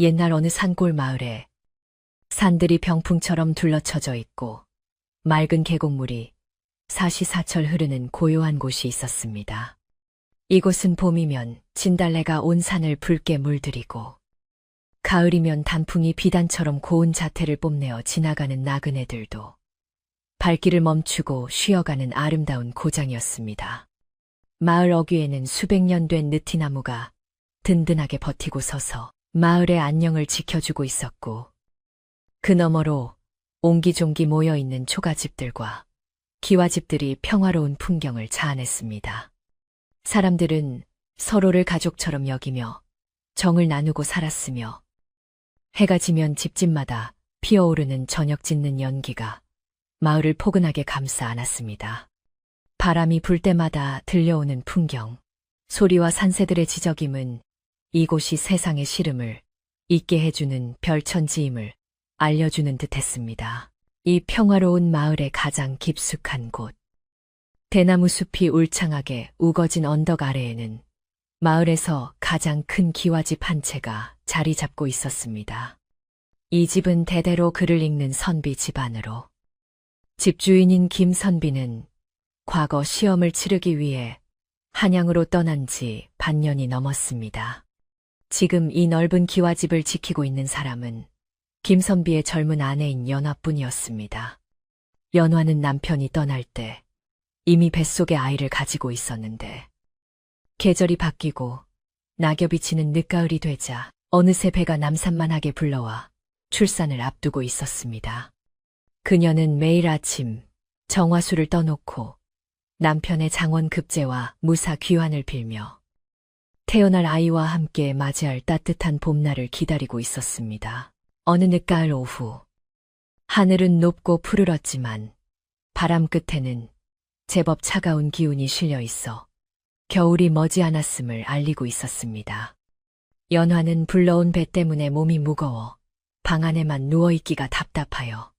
옛날 어느 산골 마을에 산들이 병풍처럼 둘러쳐져 있고 맑은 계곡물이 사시사철 흐르는 고요한 곳이 있었습니다. 이곳은 봄이면 진달래가 온 산을 붉게 물들이고 가을이면 단풍이 비단처럼 고운 자태를 뽐내어 지나가는 나그네들도 발길을 멈추고 쉬어가는 아름다운 고장이었습니다. 마을 어귀에는 수백 년 된 느티나무가 든든하게 버티고 서서 마을의 안녕을 지켜주고 있었고 그 너머로 옹기종기 모여있는 초가집들과 기와집들이 평화로운 풍경을 자아냈습니다. 사람들은 서로를 가족처럼 여기며 정을 나누고 살았으며 해가 지면 집집마다 피어오르는 저녁 짓는 연기가 마을을 포근하게 감싸 안았습니다. 바람이 불 때마다 들려오는 풍경, 소리와 산새들의 지저김은 이곳이 세상의 시름을 잊게 해주는 별천지임을 알려주는 듯했습니다. 이 평화로운 마을의 가장 깊숙한 곳. 대나무 숲이 울창하게 우거진 언덕 아래에는 마을에서 가장 큰 기와집 한 채가 자리 잡고 있었습니다. 이 집은 대대로 글을 읽는 선비 집안으로 집주인인 김선비는 과거 시험을 치르기 위해 한양으로 떠난 지 반년이 넘었습니다. 지금 이 넓은 기와집을 지키고 있는 사람은 김선비의 젊은 아내인 연화뿐이었습니다. 연화는 남편이 떠날 때 이미 뱃속에 아이를 가지고 있었는데 계절이 바뀌고 낙엽이 치는 늦가을이 되자 어느새 배가 남산만하게 불러와 출산을 앞두고 있었습니다. 그녀는 매일 아침 정화수를 떠놓고 남편의 장원급제와 무사 귀환을 빌며 태어날 아이와 함께 맞이할 따뜻한 봄날을 기다리고 있었습니다. 어느 늦가을 오후, 하늘은 높고 푸르렀지만 바람 끝에는 제법 차가운 기운이 실려 있어 겨울이 머지않았음을 알리고 있었습니다. 연화는 불러온 배 때문에 몸이 무거워 방 안에만 누워있기가 답답하여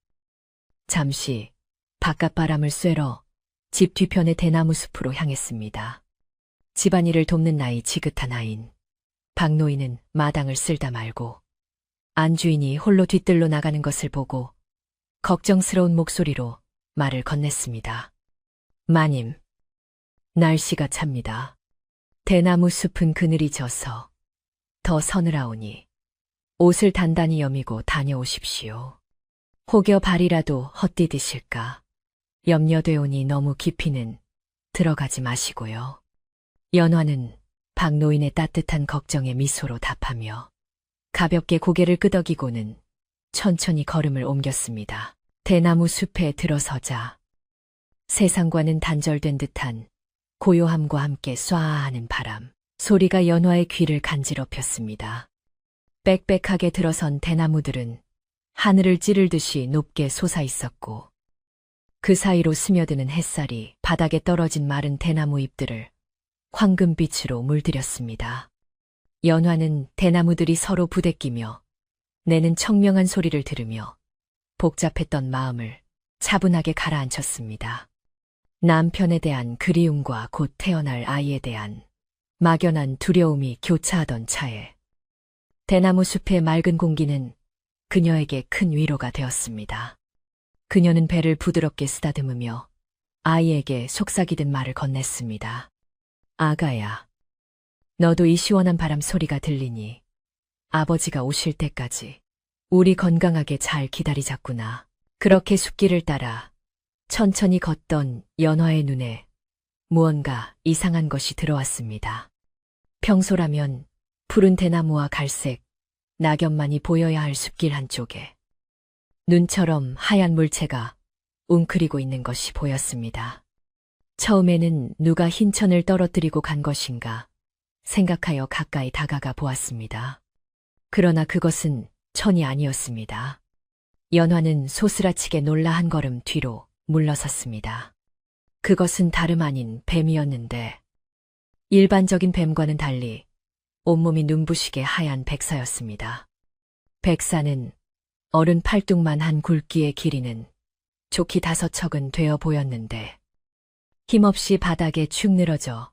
잠시 바깥바람을 쐬러 집 뒤편의 대나무 숲으로 향했습니다. 집안일을 돕는 나이 지긋한 아인 박노인은 마당을 쓸다 말고 안주인이 홀로 뒤뜰로 나가는 것을 보고 걱정스러운 목소리로 말을 건넸습니다. 마님, 날씨가 찹니다. 대나무 숲은 그늘이 져서 더 서늘하오니 옷을 단단히 여미고 다녀오십시오. 혹여 발이라도 헛디디실까 염려되오니 너무 깊이는 들어가지 마시고요. 연화는 박노인의 따뜻한 걱정에 미소로 답하며 가볍게 고개를 끄덕이고는 천천히 걸음을 옮겼습니다. 대나무 숲에 들어서자 세상과는 단절된 듯한 고요함과 함께 쏴하는 바람, 소리가 연화의 귀를 간지럽혔습니다. 빽빽하게 들어선 대나무들은 하늘을 찌르듯이 높게 솟아 있었고 그 사이로 스며드는 햇살이 바닥에 떨어진 마른 대나무 잎들을 황금빛으로 물들였습니다. 연화는 대나무들이 서로 부대끼며 내는 청명한 소리를 들으며 복잡했던 마음을 차분하게 가라앉혔습니다. 남편에 대한 그리움과 곧 태어날 아이에 대한 막연한 두려움이 교차하던 차에 대나무 숲의 맑은 공기는 그녀에게 큰 위로가 되었습니다. 그녀는 배를 부드럽게 쓰다듬으며 아이에게 속삭이듯 말을 건넸습니다. 아가야, 너도 이 시원한 바람 소리가 들리니 아버지가 오실 때까지 우리 건강하게 잘 기다리자꾸나. 그렇게 숲길을 따라 천천히 걷던 연화의 눈에 무언가 이상한 것이 들어왔습니다. 평소라면 푸른 대나무와 갈색, 낙엽만이 보여야 할 숲길 한쪽에 눈처럼 하얀 물체가 웅크리고 있는 것이 보였습니다. 처음에는 누가 흰 천을 떨어뜨리고 간 것인가 생각하여 가까이 다가가 보았습니다. 그러나 그것은 천이 아니었습니다. 연화는 소스라치게 놀라 한 걸음 뒤로 물러섰습니다. 그것은 다름 아닌 뱀이었는데 일반적인 뱀과는 달리 온몸이 눈부시게 하얀 백사였습니다. 백사는 어른 팔뚝만 한 굵기의 길이는 좋기 5척은 되어 보였는데 힘없이 바닥에 축 늘어져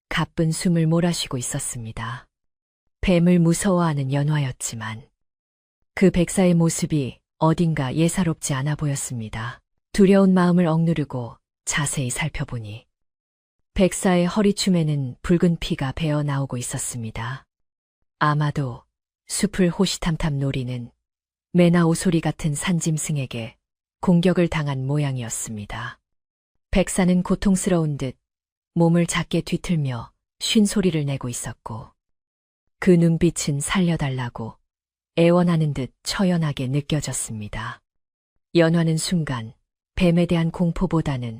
가쁜 숨을 몰아쉬고 있었습니다. 뱀을 무서워하는 연화였지만 그 백사의 모습이 어딘가 예사롭지 않아 보였습니다. 두려운 마음을 억누르고 자세히 살펴보니 백사의 허리춤에는 붉은 피가 배어 나오고 있었습니다. 아마도 숲을 호시탐탐 노리는 매나 오소리 같은 산짐승에게 공격을 당한 모양이었습니다. 백사는 고통스러운 듯 몸을 작게 뒤틀며 쉰 소리를 내고 있었고 그 눈빛은 살려달라고 애원하는 듯 처연하게 느껴졌습니다. 연화는 순간 뱀에 대한 공포보다는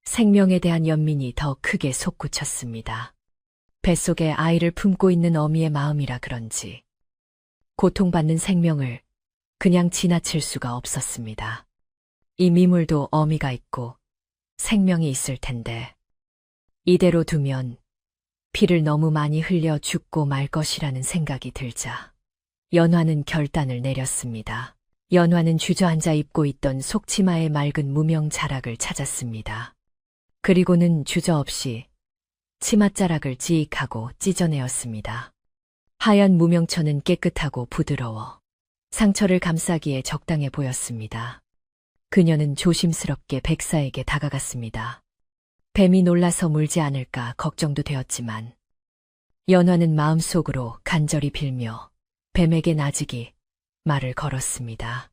생명에 대한 연민이 더 크게 솟구쳤습니다. 뱃속에 아이를 품고 있는 어미의 마음이라 그런지 고통받는 생명을 그냥 지나칠 수가 없었습니다. 이 미물도 어미가 있고 생명이 있을 텐데 이대로 두면 피를 너무 많이 흘려 죽고 말 것이라는 생각이 들자 연화는 결단을 내렸습니다. 연화는 주저앉아 입고 있던 속치마의 맑은 무명 자락을 찾았습니다. 그리고는 주저없이 치맛자락을 지익하고 찢어내었습니다. 하얀 무명천은 깨끗하고 부드러워 상처를 감싸기에 적당해 보였습니다. 그녀는 조심스럽게 백사에게 다가갔습니다. 뱀이 놀라서 물지 않을까 걱정도 되었지만 연화는 마음속으로 간절히 빌며 뱀에게 나직이 말을 걸었습니다.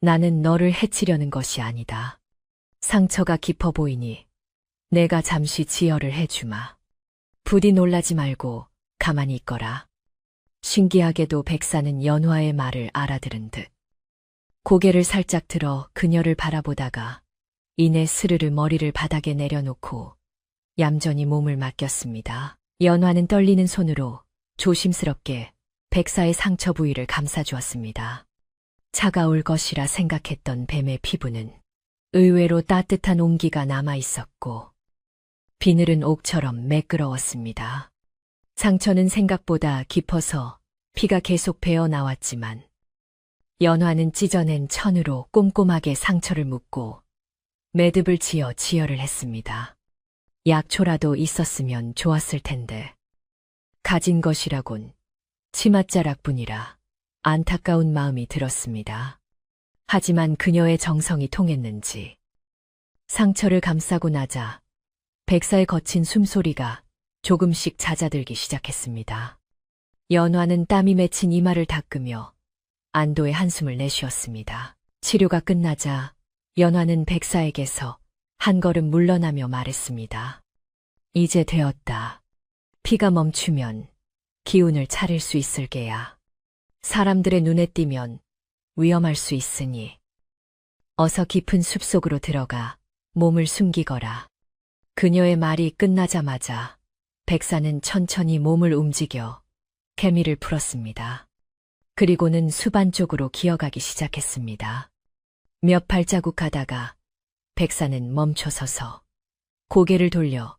나는 너를 해치려는 것이 아니다. 상처가 깊어 보이니 내가 잠시 지혈을 해주마. 부디 놀라지 말고 가만히 있거라. 신기하게도 백사는 연화의 말을 알아들은 듯 고개를 살짝 들어 그녀를 바라보다가 이내 스르르 머리를 바닥에 내려놓고 얌전히 몸을 맡겼습니다. 연화는 떨리는 손으로 조심스럽게 백사의 상처 부위를 감싸주었습니다. 차가울 것이라 생각했던 뱀의 피부는 의외로 따뜻한 온기가 남아 있었고 비늘은 옥처럼 매끄러웠습니다. 상처는 생각보다 깊어서 피가 계속 배어 나왔지만 연화는 찢어낸 천으로 꼼꼼하게 상처를 묶고 매듭을 지어 지혈을 했습니다. 약초라도 있었으면 좋았을 텐데 가진 것이라곤 치맛자락뿐이라 안타까운 마음이 들었습니다. 하지만 그녀의 정성이 통했는지 상처를 감싸고 나자 백사의 거친 숨소리가 조금씩 잦아들기 시작했습니다. 연화는 땀이 맺힌 이마를 닦으며 안도의 한숨을 내쉬었습니다. 치료가 끝나자 연화는 백사에게서 한 걸음 물러나며 말했습니다. 이제 되었다. 피가 멈추면 기운을 차릴 수 있을 게야. 사람들의 눈에 띄면 위험할 수 있으니 어서 깊은 숲속으로 들어가 몸을 숨기거라. 그녀의 말이 끝나자마자 백사는 천천히 몸을 움직여 개미를 풀었습니다. 그리고는 숲 안쪽으로 기어가기 시작했습니다. 몇 발자국 가다가 백사는 멈춰서서 고개를 돌려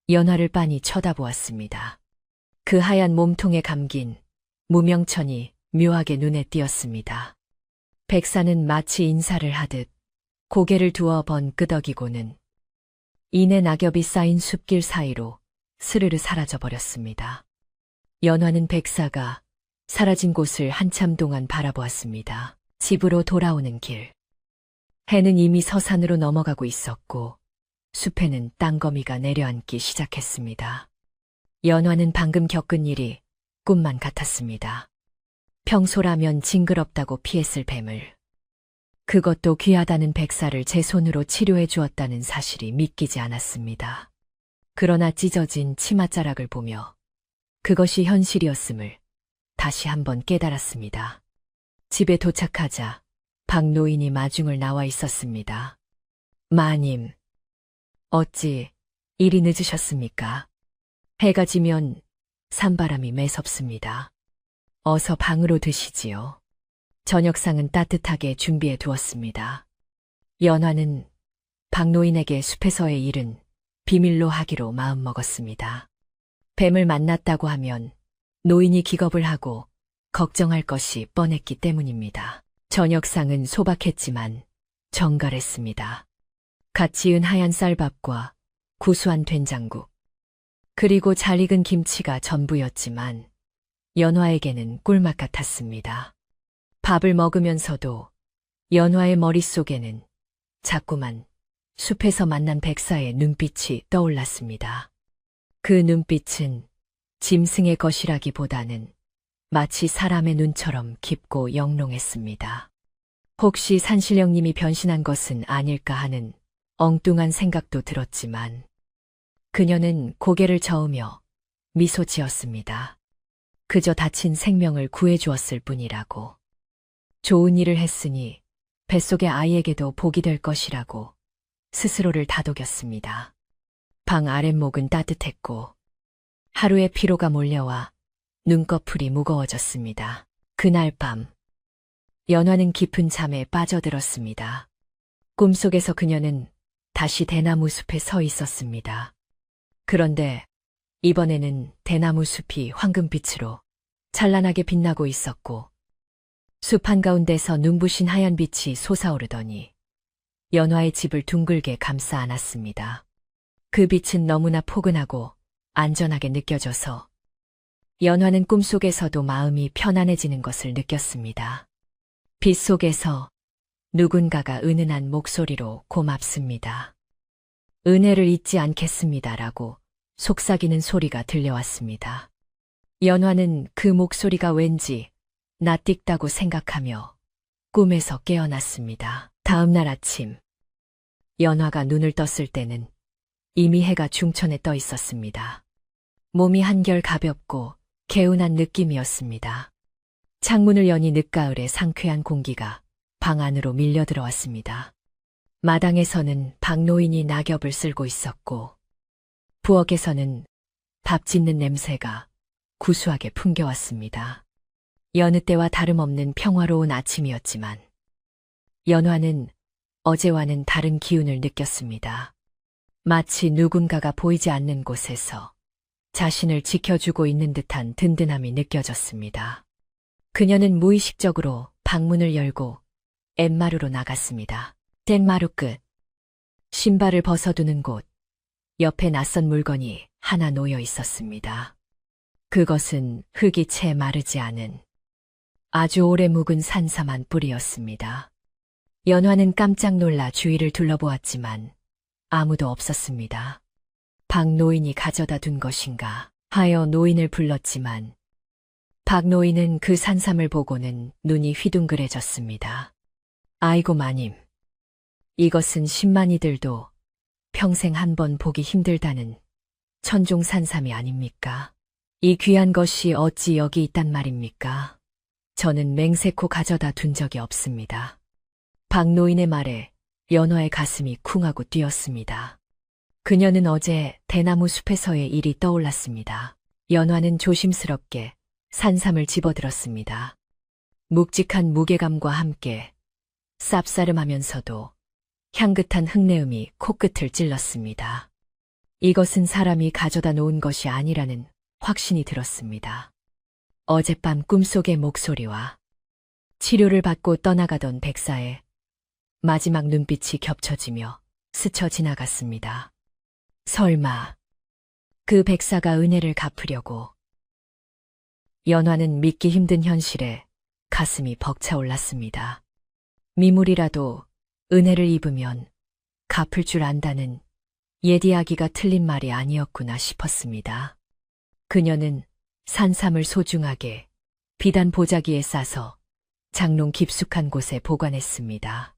연화를 빤히 쳐다보았습니다. 그 하얀 몸통에 감긴 무명천이 묘하게 눈에 띄었습니다. 백사는 마치 인사를 하듯 고개를 두어 번 끄덕이고는 이내 낙엽이 쌓인 숲길 사이로 스르르 사라져버렸습니다. 연화는 백사가 사라진 곳을 한참 동안 바라보았습니다. 집으로 돌아오는 길. 해는 이미 서산으로 넘어가고 있었고 숲에는 땅거미가 내려앉기 시작했습니다. 연화는 방금 겪은 일이 꿈만 같았습니다. 평소라면 징그럽다고 피했을 뱀을, 그것도 귀하다는 백사를 제 손으로 치료해 주었다는 사실이 믿기지 않았습니다. 그러나 찢어진 치맛자락을 보며 그것이 현실이었음을 다시 한번 깨달았습니다. 집에 도착하자 박노인이 마중을 나와 있었습니다. 마님, 어찌 이리 늦으셨습니까? 해가 지면 산바람이 매섭습니다. 어서 방으로 드시지요. 저녁상은 따뜻하게 준비해 두었습니다. 연화는 박노인에게 숲에서의 일은 비밀로 하기로 마음먹었습니다. 뱀을 만났다고 하면 노인이 기겁을 하고 걱정할 것이 뻔했기 때문입니다. 저녁상은 소박했지만 정갈했습니다. 갓 지은 하얀 쌀밥과 구수한 된장국, 그리고 잘 익은 김치가 전부였지만 연화에게는 꿀맛 같았습니다. 밥을 먹으면서도 연화의 머릿속에는 자꾸만 숲에서 만난 백사의 눈빛이 떠올랐습니다. 그 눈빛은 짐승의 것이라기보다는 마치 사람의 눈처럼 깊고 영롱했습니다. 혹시 산신령님이 변신한 것은 아닐까 하는 엉뚱한 생각도 들었지만 그녀는 고개를 저으며 미소 지었습니다. 그저 다친 생명을 구해주었을 뿐이라고. 좋은 일을 했으니 뱃속의 아이에게도 복이 될 것이라고 스스로를 다독였습니다. 방 아랫목은 따뜻했고 하루의 피로가 몰려와 눈꺼풀이 무거워졌습니다. 그날 밤 연화는 깊은 잠에 빠져들었습니다. 꿈속에서 그녀는 다시 대나무 숲에 서 있었습니다. 그런데 이번에는 대나무 숲이 황금빛으로 찬란하게 빛나고 있었고 숲 한가운데서 눈부신 하얀 빛이 솟아오르더니 연화의 집을 둥글게 감싸 안았습니다. 그 빛은 너무나 포근하고 안전하게 느껴져서 연화는 꿈속에서도 마음이 편안해지는 것을 느꼈습니다. 빛 속에서 누군가가 은은한 목소리로 고맙습니다. 은혜를 잊지 않겠습니다라고 속삭이는 소리가 들려왔습니다. 연화는 그 목소리가 왠지 낯익다고 생각하며 꿈에서 깨어났습니다. 다음 날 아침, 연화가 눈을 떴을 때는 이미 해가 중천에 떠 있었습니다. 몸이 한결 가볍고 개운한 느낌이었습니다. 창문을 여니 늦가을의 상쾌한 공기가 방 안으로 밀려 들어왔습니다. 마당에서는 박노인이 낙엽을 쓸고 있었고 부엌에서는 밥 짓는 냄새가 구수하게 풍겨왔습니다. 여느 때와 다름없는 평화로운 아침이었지만 연화는 어제와는 다른 기운을 느꼈습니다. 마치 누군가가 보이지 않는 곳에서 자신을 지켜주고 있는 듯한 든든함이 느껴졌습니다. 그녀는 무의식적으로 방문을 열고 갯마루로 나갔습니다. 갯마루 끝, 신발을 벗어두는 곳, 옆에 낯선 물건이 하나 놓여 있었습니다. 그것은 흙이 채 마르지 않은 아주 오래 묵은 산삼한 뿌리였습니다. 연화는 깜짝 놀라 주위를 둘러보았지만 아무도 없었습니다. 박노인이 가져다 둔 것인가 하여 노인을 불렀지만 박노인은 그 산삼을 보고는 눈이 휘둥그레졌습니다. 아이고 마님, 이것은 신만이들도 평생 한 번 보기 힘들다는 천종 산삼이 아닙니까? 이 귀한 것이 어찌 여기 있단 말입니까? 저는 맹세코 가져다 둔 적이 없습니다. 박노인의 말에 연화의 가슴이 쿵하고 뛰었습니다. 그녀는 어제 대나무 숲에서의 일이 떠올랐습니다. 연화는 조심스럽게 산삼을 집어들었습니다. 묵직한 무게감과 함께 쌉싸름하면서도 향긋한 흙내음이 코끝을 찔렀습니다. 이것은 사람이 가져다 놓은 것이 아니라는 확신이 들었습니다. 어젯밤 꿈속의 목소리와 치료를 받고 떠나가던 백사의 마지막 눈빛이 겹쳐지며 스쳐 지나갔습니다. 설마 그 백사가 은혜를 갚으려고. 연화는 믿기 힘든 현실에 가슴이 벅차올랐습니다. 미물이라도 은혜를 입으면 갚을 줄 안다는 옛 이야기가 틀린 말이 아니었구나 싶었습니다. 그녀는 산삼을 소중하게 비단 보자기에 싸서 장롱 깊숙한 곳에 보관했습니다.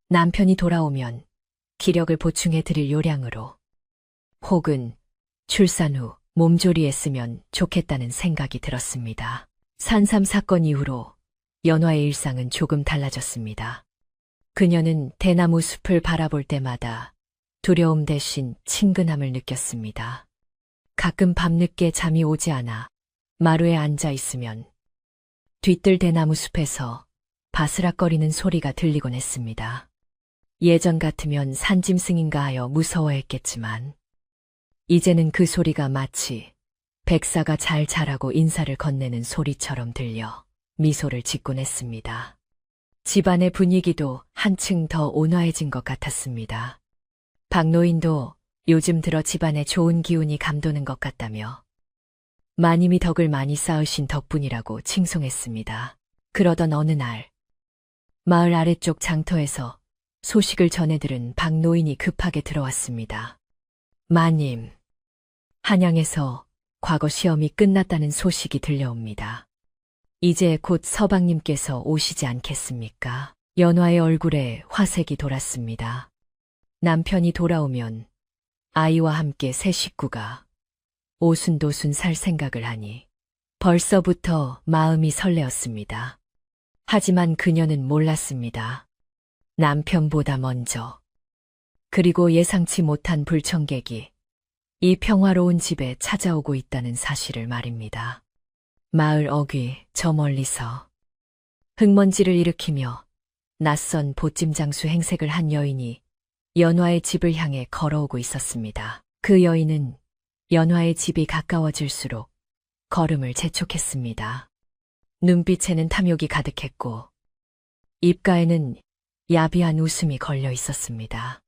남편이 돌아오면 기력을 보충해 드릴 요량으로, 혹은 출산 후 몸조리에 쓰면 좋겠다는 생각이 들었습니다. 산삼 사건 이후로 연화의 일상은 조금 달라졌습니다. 그녀는 대나무 숲을 바라볼 때마다 두려움 대신 친근함을 느꼈습니다. 가끔 밤늦게 잠이 오지 않아 마루에 앉아 있으면 뒤뜰 대나무 숲에서 바스락거리는 소리가 들리곤 했습니다. 예전 같으면 산짐승인가 하여 무서워했겠지만 이제는 그 소리가 마치 백사가 잘 자라고 인사를 건네는 소리처럼 들려 미소를 짓곤 했습니다. 집안의 분위기도 한층 더 온화해진 것 같았습니다. 박노인도 요즘 들어 집안에 좋은 기운이 감도는 것 같다며 마님이 덕을 많이 쌓으신 덕분이라고 칭송했습니다. 그러던 어느 날, 마을 아래쪽 장터에서 소식을 전해들은 박노인이 급하게 들어왔습니다. 마님, 한양에서 과거 시험이 끝났다는 소식이 들려옵니다. 이제 곧 서방님께서 오시지 않겠습니까? 연화의 얼굴에 화색이 돌았습니다. 남편이 돌아오면 아이와 함께 새 식구가 오순도순 살 생각을 하니 벌써부터 마음이 설레었습니다. 하지만 그녀는 몰랐습니다. 남편보다 먼저, 그리고 예상치 못한 불청객이 이 평화로운 집에 찾아오고 있다는 사실을 말입니다. 마을 어귀 저 멀리서 흙먼지를 일으키며 낯선 보찜장수 행색을 한 여인이 연화의 집을 향해 걸어오고 있었습니다. 그 여인은 연화의 집이 가까워질수록 걸음을 재촉했습니다. 눈빛에는 탐욕이 가득했고 입가에는 야비한 웃음이 걸려 있었습니다.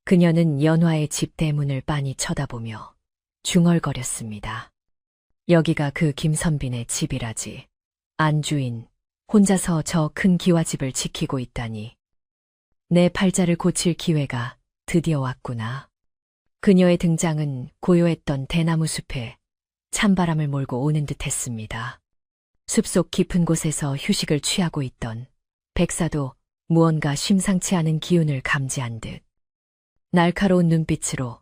그녀는 연화의 집 대문을 빤히 쳐다보며 중얼거렸습니다. 여기가 그 김선빈의 집이라지. 안주인, 혼자서 저 큰 기와집을 지키고 있다니. 내 팔자를 고칠 기회가 드디어 왔구나. 그녀의 등장은 고요했던 대나무 숲에 찬바람을 몰고 오는 듯 했습니다. 숲속 깊은 곳에서 휴식을 취하고 있던 백사도 무언가 심상치 않은 기운을 감지한 듯 날카로운 눈빛으로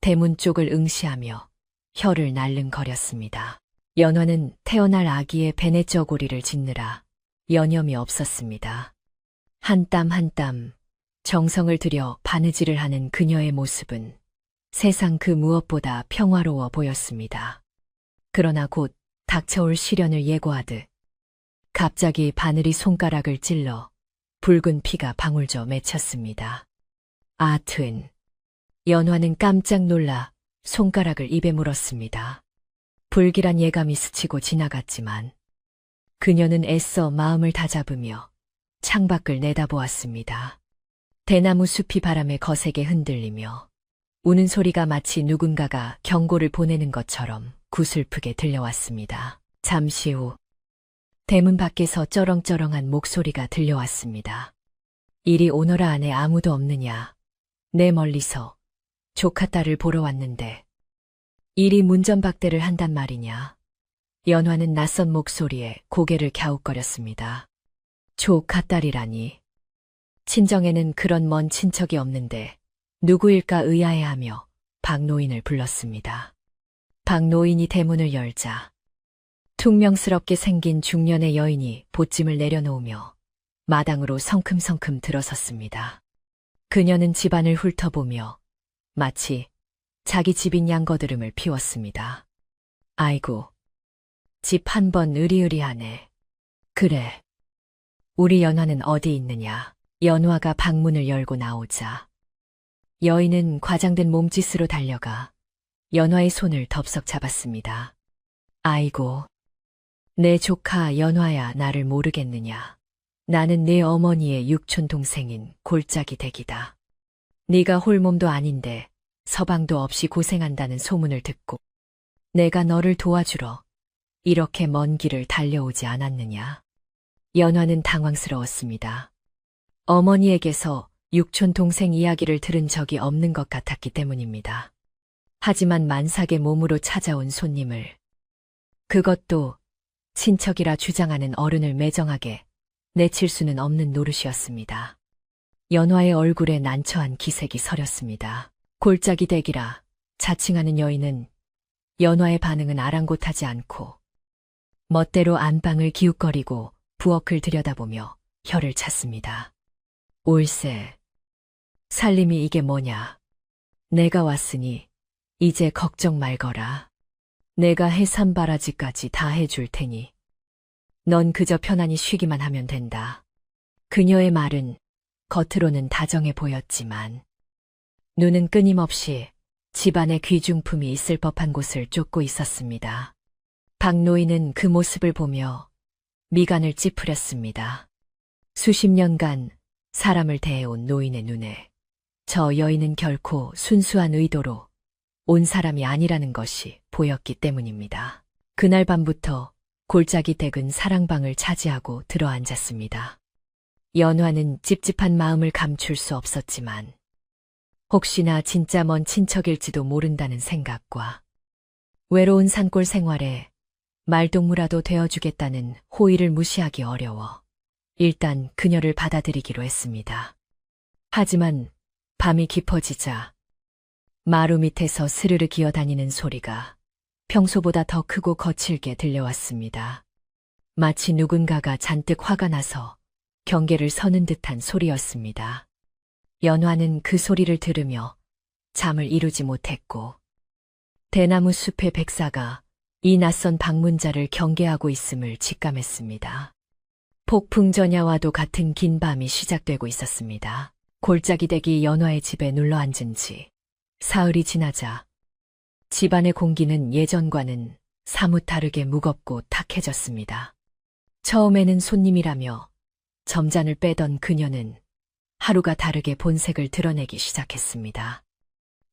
대문 쪽을 응시하며 혀를 날름거렸습니다. 연화는 태어날 아기의 베네쩌고리를 짓느라 여념이 없었습니다. 한 땀 한 땀 정성을 들여 바느질을 하는 그녀의 모습은 세상 그 무엇보다 평화로워 보였습니다. 그러나 곧 닥쳐올 시련을 예고하듯 갑자기 바늘이 손가락을 찔러 붉은 피가 방울져 맺혔습니다. 아튼, 연화는 깜짝 놀라 손가락을 입에 물었습니다. 불길한 예감이 스치고 지나갔지만 그녀는 애써 마음을 다잡으며 창밖을 내다보았습니다. 대나무 숲이 바람에 거세게 흔들리며 우는 소리가 마치 누군가가 경고를 보내는 것처럼 구슬프게 들려왔습니다. 잠시 후 대문 밖에서 쩌렁쩌렁한 목소리가 들려왔습니다. 이리 오너라 안에 아무도 없느냐. 내 멀리서 조카 딸을 보러 왔는데 이리 문전박대를 한단 말이냐. 연화는 낯선 목소리에 고개를 갸웃거렸습니다. 조카 딸이라니. 친정에는 그런 먼 친척이 없는데 누구일까 의아해하며 박노인을 불렀습니다. 박노인이 대문을 열자 퉁명스럽게 생긴 중년의 여인이 보찜을 내려놓으며 마당으로 성큼성큼 들어섰습니다. 그녀는 집안을 훑어보며 마치 자기 집인 양거드름을 피웠습니다. 아이고, 집 한 번 으리으리하네. 그래, 우리 연화는 어디 있느냐. 연화가 방문을 열고 나오자 여인은 과장된 몸짓으로 달려가 연화의 손을 덥석 잡았습니다. 아이고, 내 조카 연화야 나를 모르겠느냐. 나는 네 어머니의 육촌 동생인 골짜기 댁이다. 네가 홀몸도 아닌데 서방도 없이 고생한다는 소문을 듣고 내가 너를 도와주러 이렇게 먼 길을 달려오지 않았느냐. 연화는 당황스러웠습니다. 어머니에게서 육촌 동생 이야기를 들은 적이 없는 것 같았기 때문입니다. 하지만 만삭의 몸으로 찾아온 손님을, 그것도 친척이라 주장하는 어른을 매정하게 내칠 수는 없는 노릇이었습니다. 연화의 얼굴에 난처한 기색이 서렸습니다. 골짜기 댁이라 자칭하는 여인은 연화의 반응은 아랑곳하지 않고 멋대로 안방을 기웃거리고 부엌을 들여다보며 혀를 찼습니다. 올세, 살림이 이게 뭐냐. 내가 왔으니 이제 걱정 말거라. 내가 해산바라지까지 다 해줄 테니 넌 그저 편안히 쉬기만 하면 된다. 그녀의 말은 겉으로는 다정해 보였지만 눈은 끊임없이 집안의 귀중품이 있을 법한 곳을 쫓고 있었습니다. 박노인은 그 모습을 보며 미간을 찌푸렸습니다. 수십 년간 사람을 대해온 노인의 눈에 저 여인은 결코 순수한 의도로 온 사람이 아니라는 것이 보였기 때문입니다. 그날 밤부터 골짜기 댁은 사랑방을 차지하고 들어앉았습니다. 연화는 찝찝한 마음을 감출 수 없었지만 혹시나 진짜 먼 친척일지도 모른다는 생각과 외로운 산골 생활에 말동무라도 되어주겠다는 호의를 무시하기 어려워 일단 그녀를 받아들이기로 했습니다. 하지만 밤이 깊어지자 마루 밑에서 스르르 기어다니는 소리가 평소보다 더 크고 거칠게 들려왔습니다. 마치 누군가가 잔뜩 화가 나서 경계를 서는 듯한 소리였습니다. 연화는 그 소리를 들으며 잠을 이루지 못했고 대나무 숲의 백사가 이 낯선 방문자를 경계하고 있음을 직감했습니다. 폭풍전야와도 같은 긴 밤이 시작되고 있었습니다. 골짜기 댁이 연화의 집에 눌러앉은 지 사흘이 지나자 집안의 공기는 예전과는 사뭇 다르게 무겁고 탁해졌습니다. 처음에는 손님이라며 점잔을 빼던 그녀는 하루가 다르게 본색을 드러내기 시작했습니다.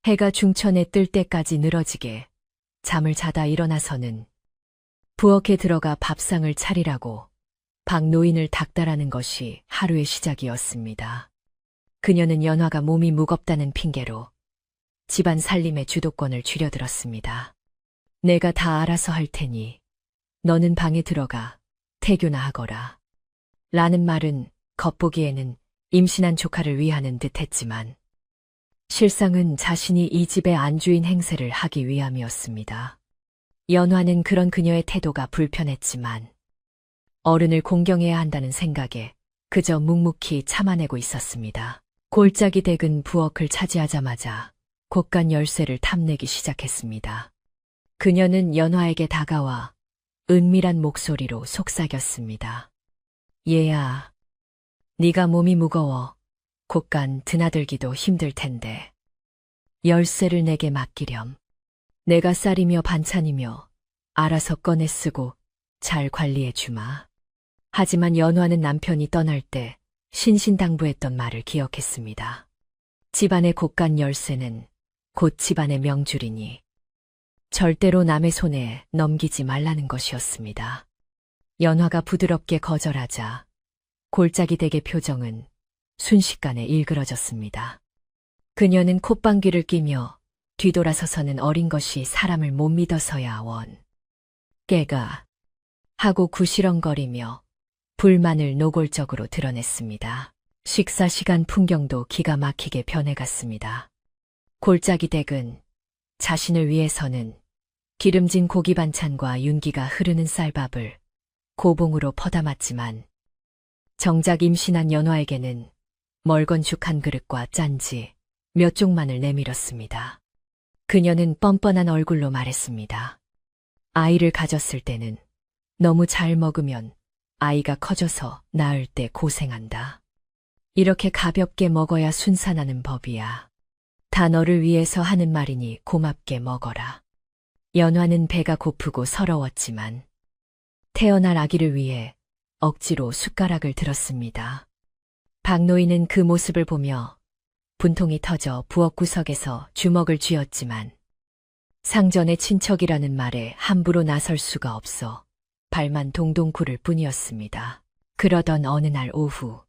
해가 중천에 뜰 때까지 늘어지게 잠을 자다 일어나서는 부엌에 들어가 밥상을 차리라고 박 노인을 닥달하는 것이 하루의 시작이었습니다. 그녀는 연화가 몸이 무겁다는 핑계로 집안 살림의 주도권을 쥐려들었습니다. 내가 다 알아서 할 테니 너는 방에 들어가 태교나 하거라. 라는 말은 겉보기에는 임신한 조카를 위하는 듯했지만 실상은 자신이 이 집의 안주인 행세를 하기 위함이었습니다. 연화는 그런 그녀의 태도가 불편했지만 어른을 공경해야 한다는 생각에 그저 묵묵히 참아내고 있었습니다. 골짜기 댁은 부엌을 차지하자마자 곳간 열쇠를 탐내기 시작했습니다. 그녀는 연화에게 다가와 은밀한 목소리로 속삭였습니다. 얘야, 네가 몸이 무거워 곳간 드나들기도 힘들 텐데 열쇠를 내게 맡기렴. 내가 쌀이며 반찬이며 알아서 꺼내 쓰고 잘 관리해 주마. 하지만 연화는 남편이 떠날 때 신신당부했던 말을 기억했습니다. 집안의 곳간 열쇠는 곧 집안의 명줄이니 절대로 남의 손에 넘기지 말라는 것이었습니다. 연화가 부드럽게 거절하자 골짜기 댁의 표정은 순식간에 일그러졌습니다. 그녀는 콧방귀를 뀌며 뒤돌아서서는 어린 것이 사람을 못 믿어서야 원. 깨가 하고 구시렁거리며 불만을 노골적으로 드러냈습니다. 식사 시간 풍경도 기가 막히게 변해갔습니다. 골짜기 댁은 자신을 위해서는 기름진 고기 반찬과 윤기가 흐르는 쌀밥을 고봉으로 퍼담았지만 정작 임신한 연화에게는 멀건 죽 한 그릇과 짠지 몇 쪽만을 내밀었습니다. 그녀는 뻔뻔한 얼굴로 말했습니다. 아이를 가졌을 때는 너무 잘 먹으면 아이가 커져서 낳을 때 고생한다. 이렇게 가볍게 먹어야 순산하는 법이야. 다 너를 위해서 하는 말이니 고맙게 먹어라. 연화는 배가 고프고 서러웠지만 태어날 아기를 위해 억지로 숟가락을 들었습니다. 박노인은 그 모습을 보며 분통이 터져 부엌 구석에서 주먹을 쥐었지만 상전의 친척이라는 말에 함부로 나설 수가 없어 발만 동동 구를 뿐이었습니다. 그러던 어느 날 오후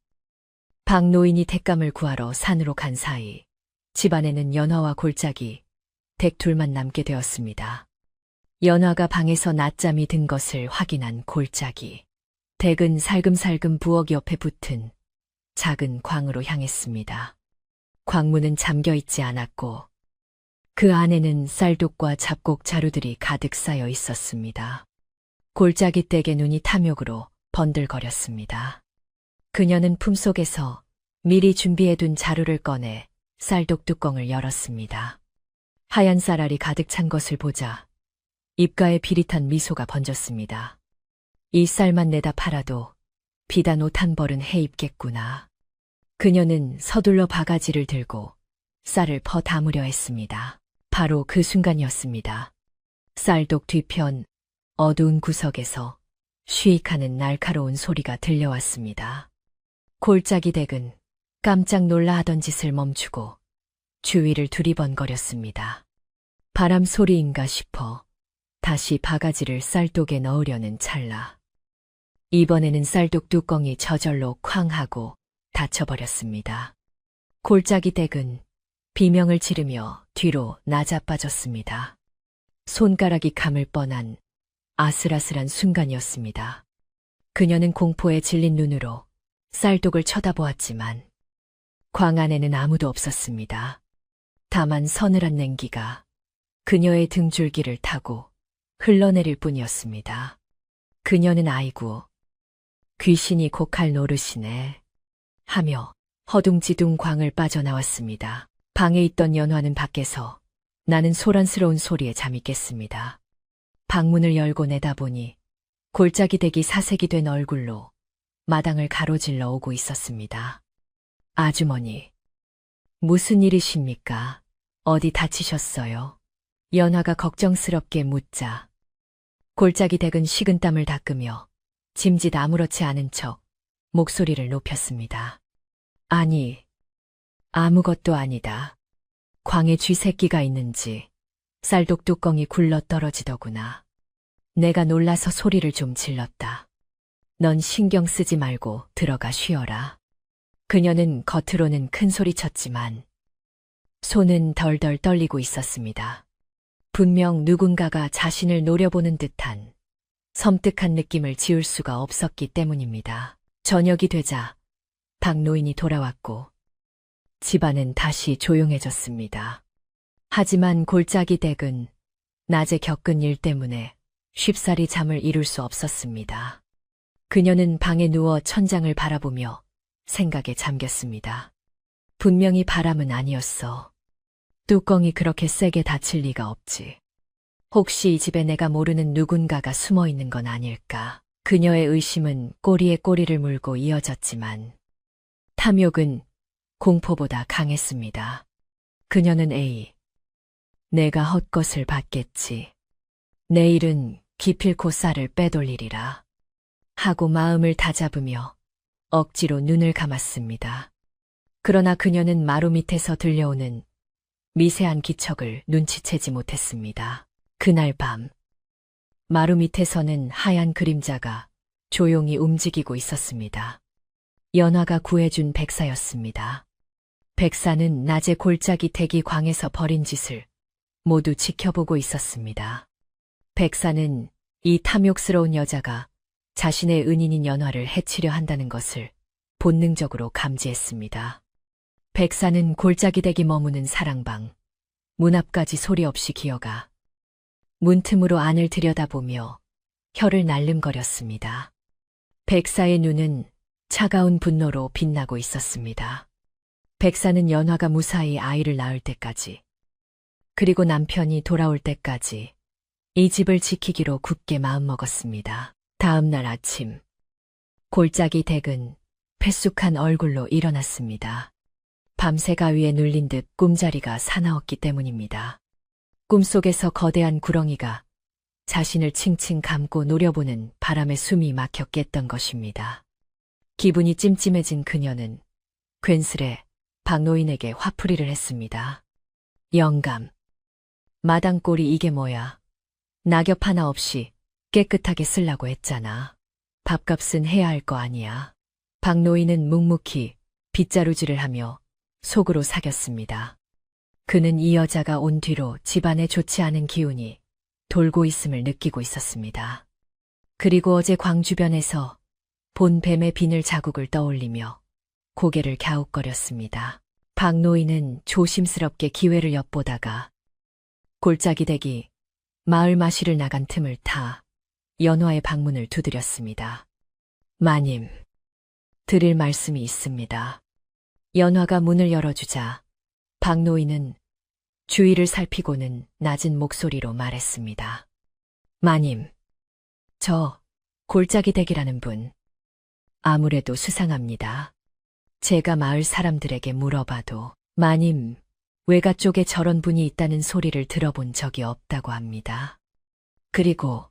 박노인이 땔감을 구하러 산으로 간 사이 집안에는 연화와 골짜기, 댁 둘만 남게 되었습니다. 연화가 방에서 낮잠이 든 것을 확인한 골짜기, 댁은 살금살금 부엌 옆에 붙은 작은 광으로 향했습니다. 광문은 잠겨있지 않았고 그 안에는 쌀독과 잡곡 자루들이 가득 쌓여 있었습니다. 골짜기 댁의 눈이 탐욕으로 번들거렸습니다. 그녀는 품속에서 미리 준비해둔 자루를 꺼내 쌀독 뚜껑을 열었습니다. 하얀 쌀알이 가득 찬 것을 보자 입가에 비릿한 미소가 번졌습니다. 이 쌀만 내다 팔아도 비단 옷 한 벌은 해 입겠구나. 그녀는 서둘러 바가지를 들고 쌀을 퍼 담으려 했습니다. 바로 그 순간이었습니다. 쌀독 뒤편 어두운 구석에서 쉬익하는 날카로운 소리가 들려왔습니다. 골짜기 댁은 깜짝 놀라 하던 짓을 멈추고 주위를 두리번거렸습니다. 바람 소리인가 싶어 다시 바가지를 쌀독에 넣으려는 찰나. 이번에는 쌀독 뚜껑이 저절로 쾅 하고 닫혀버렸습니다. 골짜기 댁은 비명을 지르며 뒤로 나자빠졌습니다. 손가락이 감을 뻔한 아슬아슬한 순간이었습니다. 그녀는 공포에 질린 눈으로 쌀독을 쳐다보았지만 광 안에는 아무도 없었습니다. 다만 서늘한 냉기가 그녀의 등줄기를 타고 흘러내릴 뿐이었습니다. 그녀는 아이고, 귀신이 곡할 노릇이네 하며 허둥지둥 광을 빠져나왔습니다. 방에 있던 연화는 밖에서 나는 소란스러운 소리에 잠이 깼습니다. 방문을 열고 내다보니 골짜기 댁이 사색이 된 얼굴로 마당을 가로질러 오고 있었습니다. 아주머니, 무슨 일이십니까? 어디 다치셨어요? 연화가 걱정스럽게 묻자 골짜기 댁은 식은땀을 닦으며 짐짓 아무렇지 않은 척 목소리를 높였습니다. 아니, 아무것도 아니다. 광에 쥐새끼가 있는지 쌀독 뚜껑이 굴러 떨어지더구나. 내가 놀라서 소리를 좀 질렀다. 넌 신경 쓰지 말고 들어가 쉬어라. 그녀는 겉으로는 큰 소리 쳤지만 손은 덜덜 떨리고 있었습니다. 분명 누군가가 자신을 노려보는 듯한 섬뜩한 느낌을 지울 수가 없었기 때문입니다. 저녁이 되자 박노인이 돌아왔고 집안은 다시 조용해졌습니다. 하지만 골짜기 댁은 낮에 겪은 일 때문에 쉽사리 잠을 이룰 수 없었습니다. 그녀는 방에 누워 천장을 바라보며 생각에 잠겼습니다. 분명히 바람은 아니었어. 뚜껑이 그렇게 세게 닫힐 리가 없지. 혹시 이 집에 내가 모르는 누군가가 숨어 있는 건 아닐까. 그녀의 의심은 꼬리에 꼬리를 물고 이어졌지만 탐욕은 공포보다 강했습니다. 그녀는 내가 헛것을 봤겠지. 내일은 기필코 쌀을 빼돌리리라. 하고 마음을 다잡으며 억지로 눈을 감았습니다. 그러나 그녀는 마루 밑에서 들려오는 미세한 기척을 눈치채지 못했습니다. 그날 밤, 마루 밑에서는 하얀 그림자가 조용히 움직이고 있었습니다. 연화가 구해준 백사였습니다. 백사는 낮에 골짜기 댁이 광에서 벌인 짓을 모두 지켜보고 있었습니다. 백사는 이 탐욕스러운 여자가 자신의 은인인 연화를 해치려 한다는 것을 본능적으로 감지했습니다. 백사는 골짜기 댁이 머무는 사랑방, 문 앞까지 소리 없이 기어가 문틈으로 안을 들여다보며 혀를 날름거렸습니다. 백사의 눈은 차가운 분노로 빛나고 있었습니다. 백사는 연화가 무사히 아이를 낳을 때까지, 그리고 남편이 돌아올 때까지 이 집을 지키기로 굳게 마음먹었습니다. 다음 날 아침, 골짜기 댁은 패쑥한 얼굴로 일어났습니다. 밤새 가위에 눌린 듯 꿈자리가 사나웠기 때문입니다. 꿈속에서 거대한 구렁이가 자신을 칭칭 감고 노려보는 바람에 숨이 막혀 깼던 것입니다. 기분이 찜찜해진 그녀는 괜스레 박노인에게 화풀이를 했습니다. 영감, 마당꼴이 이게 뭐야? 낙엽 하나 없이 깨끗하게 쓰려고 했잖아. 밥값은 해야 할 거 아니야. 박노인은 묵묵히 빗자루질을 하며 속으로 사겼습니다. 그는 이 여자가 온 뒤로 집안에 좋지 않은 기운이 돌고 있음을 느끼고 있었습니다. 그리고 어제 광 주변에서 본 뱀의 비늘 자국을 떠올리며 고개를 갸웃거렸습니다. 박노인은 조심스럽게 기회를 엿보다가 골짜기 댁이 마을 마실을 나간 틈을 타 연화의 방문을 두드렸습니다. 마님, 드릴 말씀이 있습니다. 연화가 문을 열어주자 박노인은 주위를 살피고는 낮은 목소리로 말했습니다. 마님, 저 골짜기 댁이라는 분 아무래도 수상합니다. 제가 마을 사람들에게 물어봐도 마님 외가 쪽에 저런 분이 있다는 소리를 들어본 적이 없다고 합니다. 그리고